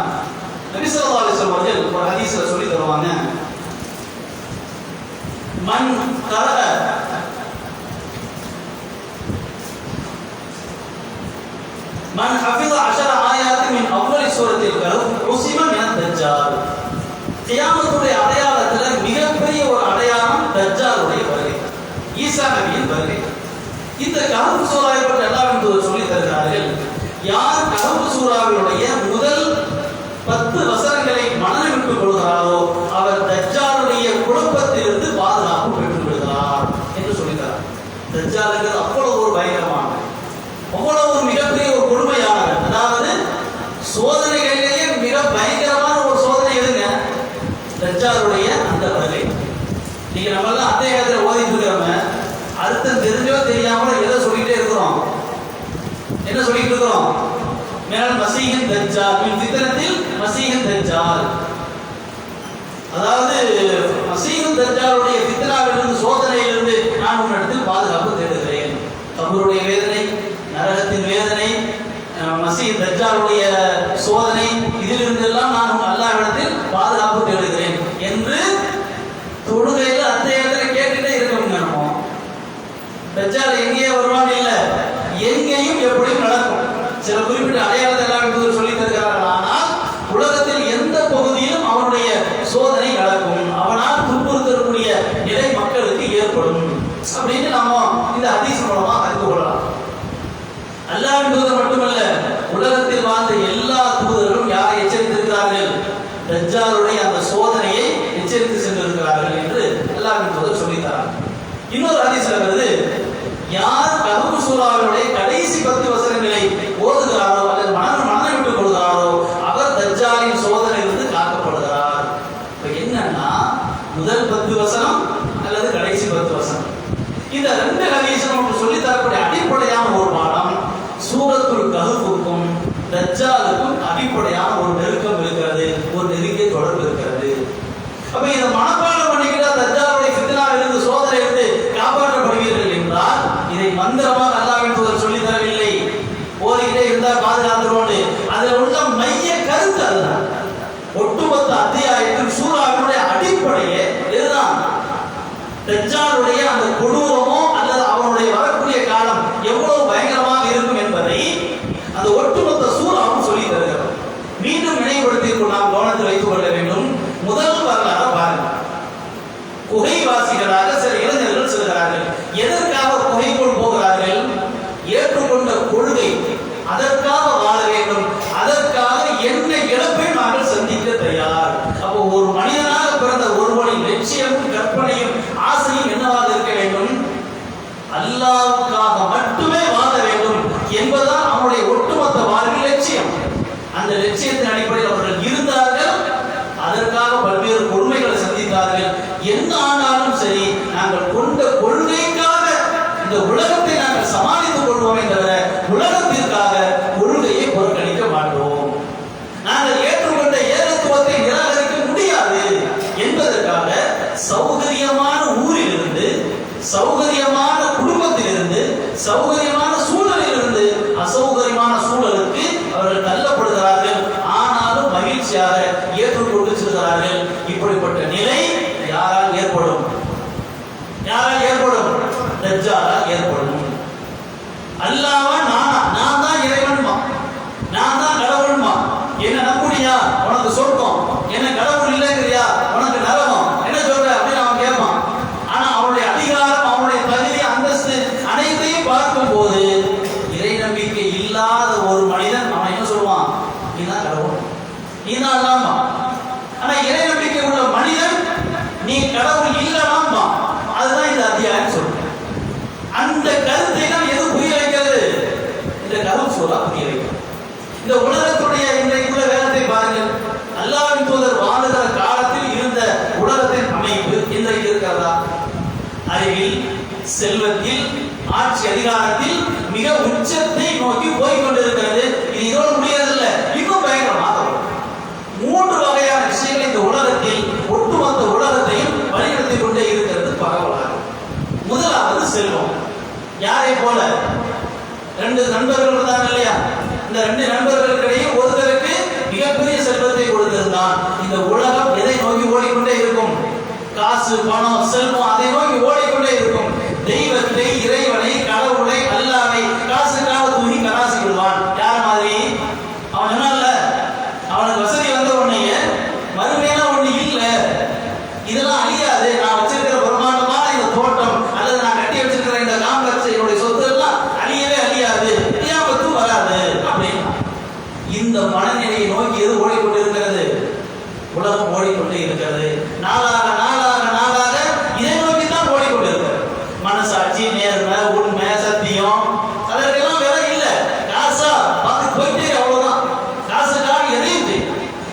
நபி ஸல்லல்லாஹு அலைஹி வஸல்லம் அவர்கள் ஒரு ஹதீஸ்ல சொல்லி தருவாங்க, மன் கரஅ மன் ஹஃபிஸ 10 ஆயாத் மின் அவ்வல் சூரத்தில் கஹஃப் உஸிம மின் தஜ்ஜால். கியாமத்துடைய அடையாளத்துல மிகப்பெரிய ஒரு அடையாளம் தஜ்ஜாலுடைய வருகை, ஈசா நபியின் வருகை. இந்த கஹஃப் சூராவை பற்றி அல்லாஹ் சொல்லி தருகிறார்கள். யார் கஹஃப் சூராவினுடைய முதல் 10 வசனங்களை மனதில் விட்டுக் கொள்கிறாரோ அவர் தஜ்ஜாலுடைய குழப்பத்திலிருந்து பாதுகாப்பு பெற்று விடுகிறார் என்று சொல்லித்தார். தஜ்ஜாலுங்கிறது அவ்வளவு ஒரு பயங்கரமான, அவ்வளவு ஒரு மிகப்பெரிய ஒரு கொடுமையானது. அதாவது சோதனைகளிலேயே மிக பயங்கரமான ஒரு சோதனை எதுங்க? தஜ்ஜாலுடைய அந்த வருகை. நீங்க நம்ம எல்லாம் அத்தியாயத்தில் ஓதிட்டு இருக்கிறோம், அர்த்தம் தெரிஞ்சோ தெரியாமல எதை சொல்லிட்டே இருக்கிறோம்? என்ன சொல்லிட்டு இருக்கிறோம்? மினல் மஸீஹித் தஜ்ஜால், மின் ஃபித்னத்தில் மஸீஹித் தஜ்ஜால். அதாவது மஸீஹித் தஜ்ஜாலுடைய ஃபித்னாவிலிருந்து, சோதனையிலிருந்து நான் உன்னிடத்தில் பாதுகாப்பு தேடுகிறேன். கபருடைய வேதனை, நரகத்தின் வேதனை, மஸீஹித் தஜ்ஜாலுடைய சோதனை, இதிலிருந்து எல்லாம் நான் அல்லாஹ்விடத்தில் பாதுகாப்பு தேடுகிறேன் என்று தொழுகையில அத்தியாயத்தில் கேட்டுட்டே இருக்கணும். தஜ்ஜால் எங்கேயே வருவான் இல்ல, எங்கேயும் எப்படியும் நடக்கும். சில குறிப்பிட்ட அடையாளத்தை எல்லாம் சொல்லி தருகிறார்கள். ஆனால் உலகத்தில் எந்த பகுதியிலும் அவனுடைய சோதனை நடக்கும், அவனால் துன்புறுத்தக்கூடிய நிலை மக்களுக்கு ஏற்படும் அப்படின்னு நாம இந்த ஹதீஸ் மூலமா அறிந்து கொள்ளலாம். அல்லாஹ்வின் தூதர் மட்டுமல்ல, உலகத்தில் வாழ்ந்த எல்லா தூதர்களும் யாரை எச்சரித்திருக்கிறார்கள்? தஜ்ஜாலுடைய அந்த சோதனையை எச்சரித்து சென்றிருக்கிறார்கள் என்று அல்லாஹ்வின் தூதர் சொல்லித்தரார். இன்னொரு ஹதீஸ்ல வருது, யார் கஹஃப் சூராவுடைய கடைசி 10 வசனங்களை ஓதுகிறாரோ அல்லது மனதை விட்டுக் கொள்கிறாரோ அவர் தஜ்ஜாலின் சோதனையிலிருந்து காக்கப்படுகிறார். இப்ப என்னன்னா, முதல் 10 வசனம் அல்லது கடைசி 10 வசனம், இந்த 2 ஹதீஸும் நமக்கு சொல்லி தரக்கூடிய அடிப்படையான ஒரு பாடம். சூரத்துல் கஹ்ஃபுக்கும் தஜ்ஜாலுக்கும் அடிப்படையான ஒரு நெருக்கம் இருக்கிறது, ஒரு நெருங்கிய தொடர்பு இருக்கிறது. அப்ப இதை மனப்பாடம் பண்ணிக்கிட்டா தஜ்ஜாலுடைய ஃபித்னாவிலிருந்து, சோதனையிலிருந்து காப்பாற்றப்படுவீர்கள் என்றால், இதை மந்திரமாக அல்லாஹ்வின் தூதர் சொல்லி தரவில்லை. ஓதிக்கிட்டே இருந்தா பாதுகாத்துருவோம். அதுல உள்ள மைய கருத்து அதுதான். ஒட்டுமொத்த அத்தியாயத்தில் சூராவினுடைய அடிப்படையே இதுதான். தஜ்ஜாலுடைய அந்த கொடூரமோ அல்லது அவனுடைய வரக்கூடிய காலம் எவ்வளவு பயங்கரமாக இருக்கும் என்பதை அந்த ஒட்டுமொத்த சூறாவும் சொல்லி தருகிறது. மீண்டும் நினைவுபடுத்திக் நாம் கவனத்தில் வைத்துக் கொள்ள வேண்டும். முதல் வரலாறு பாருங்க. குகைவாசிகளாக சில இளைஞர்கள் செல்கிறார்கள். எதற்காக குகைக்குள் போகிறார்கள்? ஏற்றுக்கொண்ட கொள்கை, அதற்காக வாழ வேண்டும், அதற்காக என்ன இழப்பை நாங்கள் சந்திக்க தயார். அப்போ ஒரு மனிதனாக பிறந்த ஒருவனின் லட்சியமும் கற்பனையும் ஆசையும் என்னவாக இருக்க வேண்டும்? அல்லாஹ்வுக்காக மட்டுமே வாழ வேண்டும் என்பதுதான் அவனுடைய ஒட்டுமொத்த வாழ்வின் லட்சியம். அந்த லட்சியத்தின் அடிப்படையில் அவர்கள் இருந்தார்கள். அதற்காக பல்வேறு கொடுமைகளை சந்தித்தார்கள். என்ன ஆனாலும் சரி, நாங்கள் கொண்ட கொள்கைக்காக இந்த உலகத்தை நாங்கள் சமாளித்துக் கொள்வோமே தவிர உலகத்திற்காக கொள்கையை புறக்கணிக்க மாட்டோம். நாங்கள் ஏற்றுக்கொண்ட ஏகத்துவத்தை நிராகரிக்க முடியாது என்பதற்காக சௌகரியமான ஊரிலிருந்து, சௌகரியமான குடும்பத்திலிருந்து, சௌகரியமான சூழலிலிருந்து அசௌகரியமான சூழலுக்கு அவர்கள் தள்ளப்படுகிறார்கள். ஆனாலும் மகிழ்ச்சியாக ஏற்றுக்கொண்டு செல்கிறார்கள். இப்படிப்பட்ட நிலை யாரால் ஏற்படும்? யாரால் ஏற்படும்? தஜ்ஜாலால் ஏற்படும். அல்லாஹ்வா நானா, நான் தான் இறைவன்மா, நான் தான் கடவுள்மா, என்ன நம்புறியா உனக்கு சொர்க்கம், என்ன கடவுள் இல்லைங்கிறியா உனக்கு நரகம், என்ன சொல்ற அப்படின்னு அவன் கேட்பான். ஆனா அவனுடைய அதிகாரம், அவனுடைய தகுதி, அந்தஸ்து அனைத்தையும் பார்க்கும் போது இறை நம்பிக்கை இல்லாத ஒரு மனிதன் அவன் என்ன சொல்லுவான்? நீதான் கடவுள், நீதான் அல்லாமா. ஆனா இறை நம்பிக்கை உள்ள மனிதன் நீ கடவுள் இல்லலாமா. அதுதான் இந்த அத்தியாயம் சொல்றேன். அந்த கருத்தை தான் எது புரிய வைக்கிறது? இந்த கஹஃப் சூரா புரிய வைக்கிறது. இந்த உலகத்துடைய இன்றைக்குள்ள வேகத்தை பாருங்கள். அல்லாஹ்வின் தூதர் வாழுகிற காலத்தில் இருந்த உலகத்தின் அமைப்பு இன்றைக்கு இருக்கிறதா? அறிவில், செல்வத்தில், ஆட்சி அதிகாரத்தில் மிக உச்சத்தை நோக்கி போய்கொண்டிருக்கிறது. இது இதோடு முடியறதில்லை, இன்னும் பயங்கரமாக வரும். 3 வகையான விஷயங்கள் இந்த உலகத்தில் ஒட்டுமொத்த உலகத்தையும் வழிநடத்திக் கொண்டே இருக்கிறது பரவலாக. முதலாவது செல்வம். யாரை போல? 2 நண்பர்கள் இருந்தாங்க இல்லையா? இந்த 2 நண்பர்களுக்கிடையே ஒருத்தருக்கு மிகப்பெரிய செல்வத்தை கொடுத்திருந்தான். இந்த உலகம் எதை நோக்கி ஓடிக்கொண்டே இருக்கும்? காசு, பணம், செல்வம் அதை நோக்கி ஓடிக்கொண்டே இருக்கும். தெய்வத்தை, இறைவனை, கடவுளை, அல்லாஹ்வை காசுக்காக தூக்கி கராசி விடுவான். யார் மாதிரி? அவன் சொன்னான்ல, அவனுக்கு வசதி வந்த உடனே மறுமையில ஒண்ணு இல்ல, இதெல்லாம் அழியாது, நான் வச்சிருக்கிற பிரமாண்டமான இந்த தோட்டம் அல்லது நான் கட்டி வச்சிருக்கிற இந்த காம்ப்ளெக்ஸ், என்னுடைய சொத்து எல்லாம் அழியவே அழியாது, கியாமத்தும் வராது அப்படின்னு. இந்த மனநிலையை நோக்கி எது ஓடிக்கொண்டிருக்கிறது? உலகம் ஓடிக்கொண்டே இருக்கிறது. நாளாக நாளாக நாளாக இதை நோக்கி தான் ஓடிக்கொண்டிருக்கிறது. மனசாட்சி, நேர்மை, உண்மை, சத்தியம் அதற்கெல்லாம் வேற இல்ல. காசா பார்த்து போயிட்டே அவ்வளவுதான். காசுக்காக எதையும்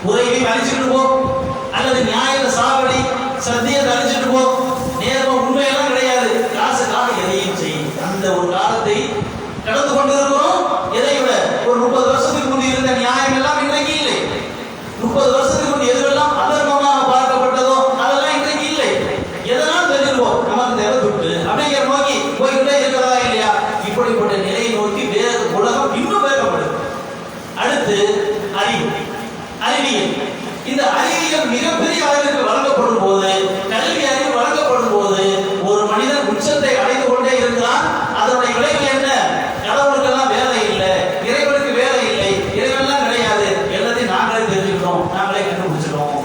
உரையை அழிச்சுட்டு போ, அல்லது நியாயத்தை சாவடி, சத்தியத்தை அழிச்சுட்டு போ, நேர்மை உண்மையெல்லாம் கிடையாது. காசுக்காக எதையும் செய். அந்த ஒரு காலத்தை கடந்து கொண்டிருக்கிறோம். எதை விட ஒரு 30 வருஷத்துக்கு முந்தைய அடுத்து அறிவு, அறிவியல். இந்த அறிவியல் மிகப்பெரிய அளவிற்கு வழங்கப்படும் போது, கல்வி அறிவு வழங்கப்படும் போது ஒரு மனிதன் உச்சத்தை அடைந்து கொண்டே இருக்கிறான். அதனுடைய விளைவு என்ன? கடவுளுக்கெல்லாம் வேலை இல்லை, இறைவனுக்கு வேலை இல்லை, இறைவன்லாம் கிடையாது, எல்லாத்தையும் நாங்களே தெரிஞ்சுக்கிட்டோம், நாங்களே கண்டுபிடிச்சிட்டோம்.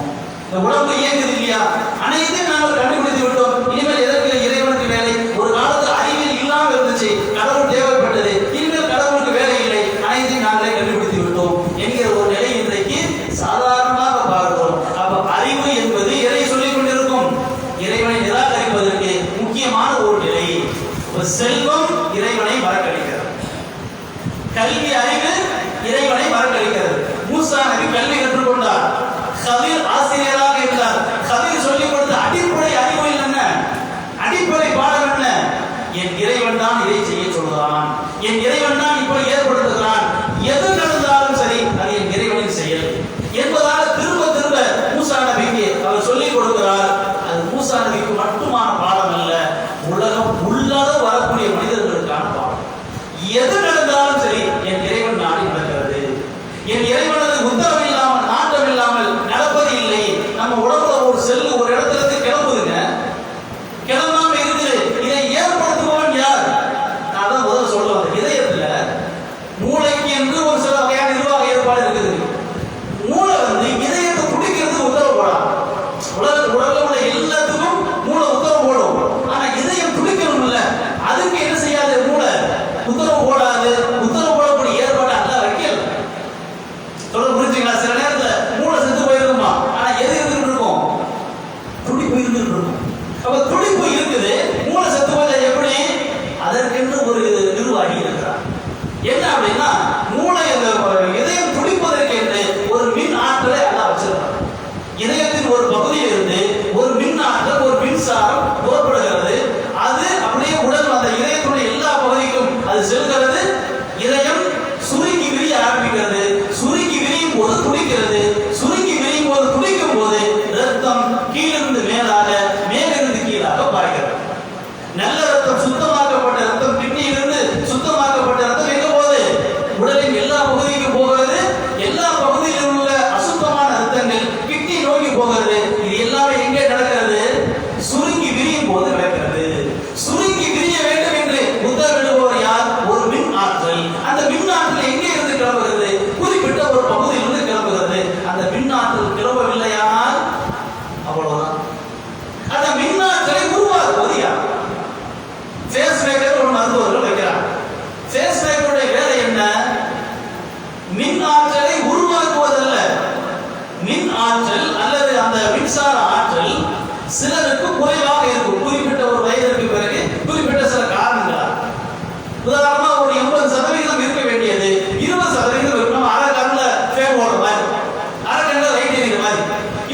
இந்த உடம்பு இயங்குது இல்லையா, அனைத்தையும் நாங்கள் கண்டுபிடித்து விட்டோம், இனிமேல் எதற்கு இறைவனுக்கு வேலை? ஒரு காலத்தில் அறிவியல் இல்லாமல் இருந்துச்சு, கடவுள் தேவைப்பட்டது, இனிமேல் கடவுளுக்கு வேலை இல்லை, அனைத்தையும் நாங்களே கண்டுபிடித்து விட்டோம் என்கிற ஒரு நிலை இன்றைக்கு சாதாரணமாக பார்க்கிறோம். அப்ப அறிவு என்பது எதை சொல்லிக் கொண்டிருக்கும்? இறைவனை நிராகரிப்பதற்கு முக்கியமான ஒரு நிலை. செல்வம் இறைவனை மறக்கடிக்கிறது, கல்வி அறிவு இறைவனை மறக்கடிக்கிறது. மூசா நபி கல்வி கற்றுக்கொண்டார், கபீர் ஆசிரியராக இருந்தார். கபீர் சொல்லிக் கொடுத்த அடிப்படை அறிவு என்ன? அடிப்படை பாடம் என்ன? என் இறைவன் தான் இதை செய்ய சொல்கிறான், என் இறைவன் தான் இப்படி ஏற்படுத்துகிறான், எது நடந்தாலும் சரி அது என் இறைவனின் செயல் என்பதாக திரும்ப திரும்ப மூசா நபிக்கு அவர் சொல்லிக் கொடுக்கிறார். அது மூசா நபிக்கு மட்டுமான பாடம் அல்ல, உலகம் உள்ளாத வரக்கூடிய மனிதர்களுக்கான பாடம். எது நடந்தாலும் சரி என் இறைவன் நாடி நடக்கிறது, என் இறைவனது உத்தரவு இல்லாமல் நாட்டம் இல்லாமல் நடப்பது இல்லை. நம்ம உடம்புல ஒரு செல்லு ஒரு இடத்துல இருந்து கிளம்புதுங்க, கிளம்பாம இருக்குது, இதை ஏற்படுத்துபவன் யார்? நான் தான் முதல்ல சொல்ல வந்தேன், இதயத்துல மூளைக்கு என்று ஒரு சில வகையான நிர்வாக ஏற்பாடு இருக்குது. மூளை இதயத்தை துடிக்கிறது உத்தரவு போடாது. உடல்ல உள்ள எல்லாத்துக்கும் மூளை உத்தரவு போடும், ஆனா இதயம் துடிக்கணும் இல்ல, அதுக்கு என்ன செய்யாது? மூளை உத்தரவு போடாது. உத்தரவு போடக்கூடிய ஏற்பாடு அல்ல வைக்கல. சொல்ல புரிஞ்சுங்களா? சில நேரத்துல மூளை செத்து போயிருக்குமா, ஆனா எது இருந்துட்டு இருக்கும்? துடிப்பு இருந்துட்டு இருக்கும். அப்ப துடிப்பு இருக்குது, மூளை செத்து போய் எப்படி? அதற்கென்று ஒரு நிர்வாகி இருக்கிறார். என்ன அப்படின்னா, மூளை இதயம் துடிப்பதற்கு என்று ஒரு மின் ஆற்றலை அல்ல வச்சிருக்கிறார். இதயத்தின் ஒரு பகுதியில் இருந்து ஒரு மின் ஆற்றல், ஒரு மின்சாரம் புறப்படுகிறது. அது அப்படியே உடல் அந்த இதயத்துடைய எல்லா பகுதிக்கும் அது செல்கிறது. இதயம் சுருங்கி விரிய ஆரம்பிக்கிறது. சுருங்கி விரியும் போது துடிக்கிறது. சுருங்கி விரியும் போது துடிக்கும் போது ரத்தம் கீழிருந்து மேலாக, மேலிருந்து கீழாக பாய்கிறது. நல்ல ரத்தம், சுத்தமாக்கப்பட்ட ரத்தம், கிட்னியிலிருந்து சுத்தமாக்கப்பட்ட ரத்தம் எங்க போகுது? உடலின் எல்லா பகுதிக்கும் போகிறது. எல்லா பகுதியில் உள்ள அசுத்தமான ரத்தங்கள் கிட்னி நோக்கி போகிறது. இது எல்லாமே எங்கே நடக்கிறது? சுருங்கி விரியும் போது நடக்கிறது. சுருங்கி விரிய வேண்டும் என்று உத்தரவிடுபவர் யார்? ஒரு மின் ஆற்றல். அந்த மின் ஆற்றல் எங்கே இருந்து கிளம்புகிறது? குறிப்பிட்ட ஒரு பகுதியிலிருந்து கிளம்புகிறது. அந்த மின் ஆற்றல் கிளம்பவில்லையானால் அவ்வளவுதான். அந்த மின் ஆற்றலை உருவாக்குவது யார்? ஃபேஸ் மேக்கர் ஒரு மருத்துவர்கள் வைக்கிறார். ஃபேஸ் மேக்கருடைய வேலை என்ன? மின் ஆற்றலை உருவாக்குவதல்ல. மின் ஆற்றல் அல்லது அந்த மின்சார ஆற்றல் சிலருக்கு குறைவாக இருக்கும், குறிப்பிட்ட ஒரு வயதிற்கு பிறகு, குறிப்பிட்ட சில காரணங்களால். உதாரணமா ஒரு 80% இருக்க வேண்டியது 20% இருக்கணும். அரை கண்ணுல ஃபேன் ஓடுற மாதிரி, அரை கண்ணுல லைட் எரிக்கிற மாதிரி.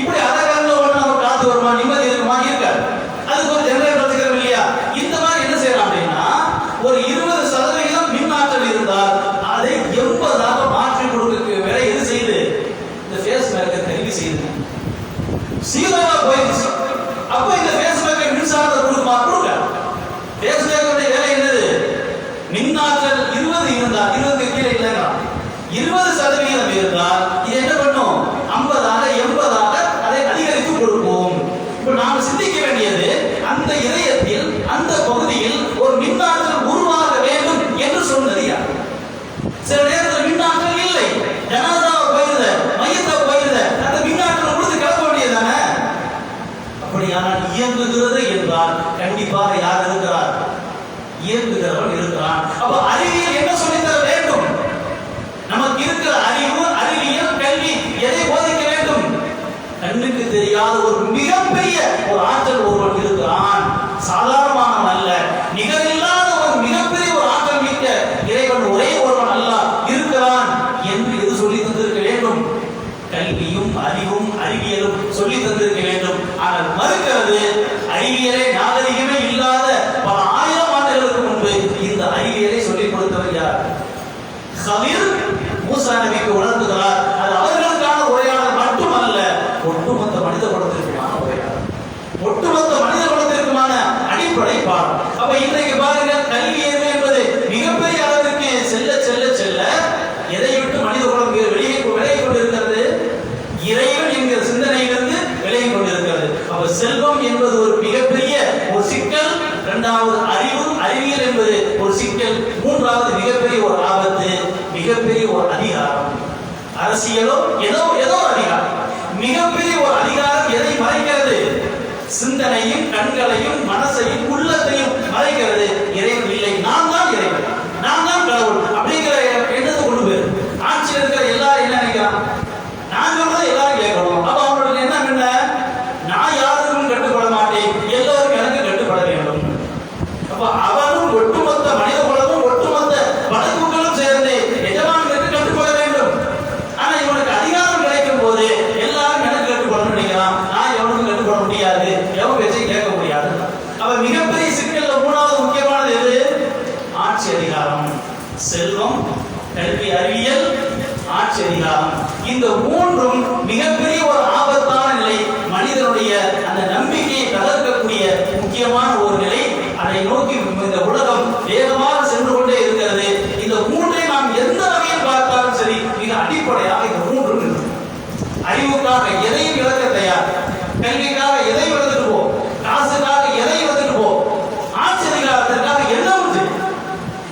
இப்படி அரை கண்ணுல ஓட நம்ம காத்து வருமா, நிம்மதி இருக்குமா? இருக்காது. அதுக்கு ஒரு ஜெனரேட்டர் வச்சுக்கிறோம் இல்லையா? இந்த மாதிரி என்ன செய்யலாம் அப்படின்னா, ஒரு 20% மின் ஆற்றல் இருந்தால் அதை 80ஆக மாற்றி கொடுக்க வேலை எது செய்யுது? இந்த ஃபேஸ் மேக்கர் கருவி செய்யுது. சீரோவா போயிடுச்சு. அப்ப இந்த ஃபேஸ் மேக்கர் மின்சாரத்தை கொடுக்குமா? கொடுக்க. ஃபேஸ் மேக்கருடைய வேலை என்னது? மின் ஆற்றல் 20 இருந்தால், 20 கீழே இல்லைன்னா 20% இருந்தால் இது என்ன பண்ணும்? 50ஆக 80ஆக அதை அதிகரித்து கொடுக்கும். இப்ப நாம சிந்திக்க வேண்டியது, அந்த இதயத்தில் அந்த பகுதியில் ஒரு மின்னாற்றல் உருவாக வேண்டும் என்று சொன்னது யார்? சில நேரத்தில் மின்னாற்றல் இல்லை, ஜனாதாவை போயிருந்த, மையத்தை போயிருந்த, அந்த மின்னாற்றல் கொடுத்து கிளம்ப வேண்டியதானே? அப்படியானால் இயங்குகிறது என்றால் கண்டிப்பாக யார் இருக்கிறார்? இயங்குகிறவன் இருக்கிறான். அப்ப அறிவியல் என்ன சொல்லித்தர வேண்டும்? நமக்கு இருக்கிற அறிவு, அறிவியல், கல்வி எதை போதிக்க வேண்டும்? கண்ணுக்கு தெரியாத ஒரு மிகப்பெரிய ஒரு ஆற்றல் ஒருவன் இருக்கிறான். சாதாரணமானவன் அல்ல, நிகரில்லாத ஒரு மிகப்பெரிய ஒரு ஆற்றல் மிக்க இறைவன் ஒரே ஒருவன் அல்ல இருக்கிறான் என்று எது சொல்லி தந்திருக்க வேண்டும்? கல்வியும் அறிவும் அறிவியலும் சொல்லி தந்திருக்க வேண்டும். ஆனால் மறுக்கிறது. அறிவியலே நாகரிகமே இல்லாத பல ஆயிரம் ஆண்டுகளுக்கு முன்பு இந்த அறிவியலை சொல்லிக் கொடுத்தவர் யார்? கபீர் மூசா நபிக்கு உணர்த்துகிறார். அது அவர்களுக்கான உரையாடல் மட்டுமல்ல, ஒட்டுமொத்த மனித குலத்திற்குமான உரையாடல், ஒட்டுமொத்த மனித குலத்திற்குமான அடிப்படை பாடம். அப்ப இன்றைக்கு பாருங்க, கல்வி என்பது மிகப்பெரிய அளவிற்கு செல்ல செல்ல செல்ல எதை விட்டு மனித குலம் வெளியே மூன்றாவது மிகப்பெரிய ஒரு ஆபத்து, மிகப்பெரிய ஒரு அதிகாரம். அரசியலோ ஏதோ ஏதோ அதிகாரம், மிகப்பெரிய ஒரு அதிகாரம் எதை மறைக்கிறது? சிந்தனையும் கண்களையும் மனசையும் உள்ளத்தையும் மறைக்கிறது. இறைவன் இல்லை, நான் தான் இறைவன், நான் தான் கடவுள் அப்படிங்கிற எண்ணத்தை கொண்டு போயிரு. ஆட்சியில் இருக்கிற எல்லாரும் என்ன நினைக்கிறான்? நான் சொல்றதை எல்லாரும் கேட்கணும். அப்ப அவனுடைய எண்ணம் என்ன? நான் யாருக்கும் கட்டுப்பட மாட்டேன், எல்லோரும் எனக்கு கட்டுப்பட வேண்டும். அப்ப அவனும் ஒட்டுமொத்த மனித குலமும் ஒட்டுமொத்த வழக்குகளும் சேர்ந்து எஜமானுக்கு கட்டுப்பட வேண்டும். ஆனா இவனுக்கு அதிகாரம் கிடைக்கும் போது எல்லாரும் எனக்கு கட்டுப்படணும் நினைக்கிறான். நான் எவனுக்கும் கட்டுப்பட முடியாது, எவன் பேச்சையும் கேட்க முடியாது. அப்ப மிகப்பெரிய சிக்கல்ல மூணாவது முக்கியமானது எது? ஆட்சி அதிகாரம். செல்வம், கல்வி, அறிவியல், ஆட்சி அதிகாரம். இந்த மூன்றும் மிகப்பெரிய ஒரு ஆபத்தான நிலை. மனிதனுடைய அந்த நம்பிக்கையை தகர்க்கக்கூடிய முக்கியமான ஒரு நிலை. அதை நோக்கி இந்த உலகம் வேகமாக சென்று கொண்டே இருக்கிறது. இந்த மூன்றை நாம் எந்த வகையில் பார்த்தாலும் சரி, மிக அடிப்படையாக இந்த மூன்று இருக்கு. அறிவுக்காக எதையும் இழக்க தயார், கல்விக்காக எதையும் இழந்துட்டு போ, காசுக்காக எதையும் இழந்துட்டு போ, ஆட்சி அதிகாரத்திற்காக என்ன உண்டு?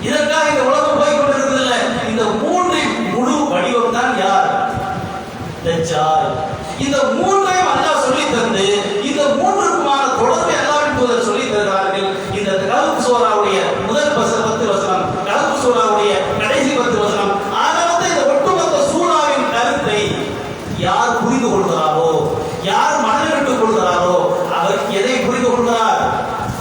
இதற்காக இந்த உலகம் போய் கொண்டிருக்கிறதில்லை. இந்த மூன்றின் முழு வடிவம் தான் யார்? தஜ்ஜால். இந்த மூன்றையும் அல்லாஹ் சொல்லி தந்து இந்த மூன்றுக்குமான தொடர்பை அல்லாஹ்வின் தூதர் சொல்லி தருகிறார்கள். இந்த கஹஃப் சூராவுடைய முதல் 10 வசனம், கஹஃப் சூராவுடைய கடைசி 10 வசனம், ஆகவே இந்த ஒட்டுமொத்த சூராவின் கருத்தை யார் புரிந்து கொள்கிறாரோ, யார் மனதில் கொள்கிறாரோ, அவர் எதை புரிந்து கொள்கிறார்?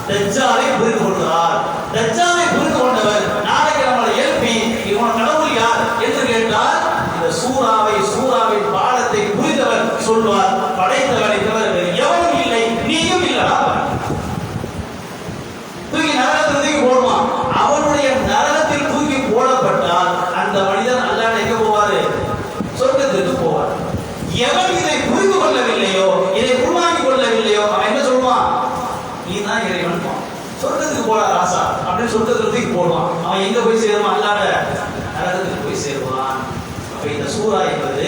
தஜ்ஜாலை புரிந்து கொள்கிறார். தஜ்ஜாலை புரிந்து கொண்டவர் நாளைக்கு நம்மளை எழுப்பி இவன் கடவுள் யார் என்று கேட்டால், இந்த சூராவின் பாடத்தை புரிந்தவர் சொல்வார், படைத்தவரை தவிர எவனும் இல்லை, நீயும் இல்லடா. தூக்கி நரகத்தில் தூக்கி போடுவான். அவனுடைய நரகத்தில் தூக்கி போடப்பட்டால் அந்த மனிதன் அல்லாஹ் எங்க போவாரு? சொர்க்கத்திற்கு போவார். எவன் இதை புரிந்து கொள்ளவில்லையோ, இதை உருவாக்கிக் கொள்ளவில்லையோ, அவன் என்ன சொல்லுவான்? நீதான் இறைவன், சொர்க்கத்துக்கு போடா ராசா அப்படின்னு சொர்க்கத்துக்கு தூக்கி போடுவான். அவன் எங்க போய் சேருவான்? அல்லாஹ் நரகத்துக்கு போய் சேருவான். இந்த சூரா என்பது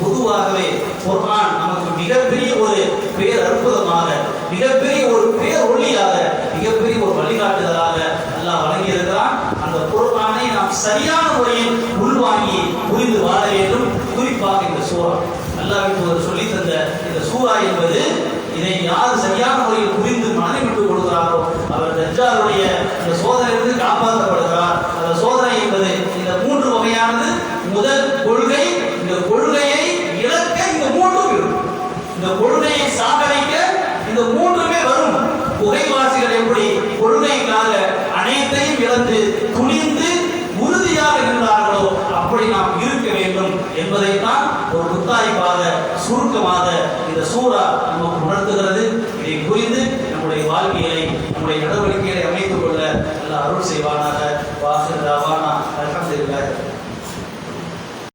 பொதுவாகவே குர்ஆன் நமக்கு மிகப்பெரிய ஒரு பேர் அற்புதமாக, மிகப்பெரிய ஒரு பேர் ஒளியாக, மிகப்பெரிய ஒரு வழிகாட்டுதலாக அல்லாஹ் வழங்கியிருக்கிறான். அந்த குர்ஆனை நாம் சரியான முறையில் உள்வாங்கி புரிந்து வாழ வேண்டும். குறிப்பாக இந்த சூரா அல்லாஹ் சொல்லி தந்த இந்த சூரா என்பது, இதை யார் சரியான முறையில் புரிந்து மனதை விட்டுக் கொடுக்கிறாரோ அவர் தஜ்ஜாலுடைய இந்த சோதனையிலிருந்து காப்பாற்றப்படுகிறார். அந்த சோதனை என்பது இந்த மூன்று வகையானது. முதல் கொள்கை, இந்த கொள்கையை இழக்க இந்த மூன்றும் இருக்கும். இந்த கொள்கையை சாதனைக்க இந்த மூன்றுமே வரும். புகைவாசிகள் எப்படி கொள்கைக்காக அனைத்தையும் இழந்து துணிந்து உறுதியாக இருந்தார்களோ அப்படி நாம் இருக்க வேண்டும் என்பதைத்தான் ஒரு முத்தாய்ப்பாக சுருக்கமாக இந்த சூரா நமக்கு உணர்த்துகிறது. இதை புரிந்து நம்முடைய வாழ்க்கையை, நம்முடைய நடவடிக்கைகளை அமைத்துக் கொள்ள நல்ல அருள் செய்வானாக. வாஹிர் தாவானா அல்ஹம்துலில்லாஹ்.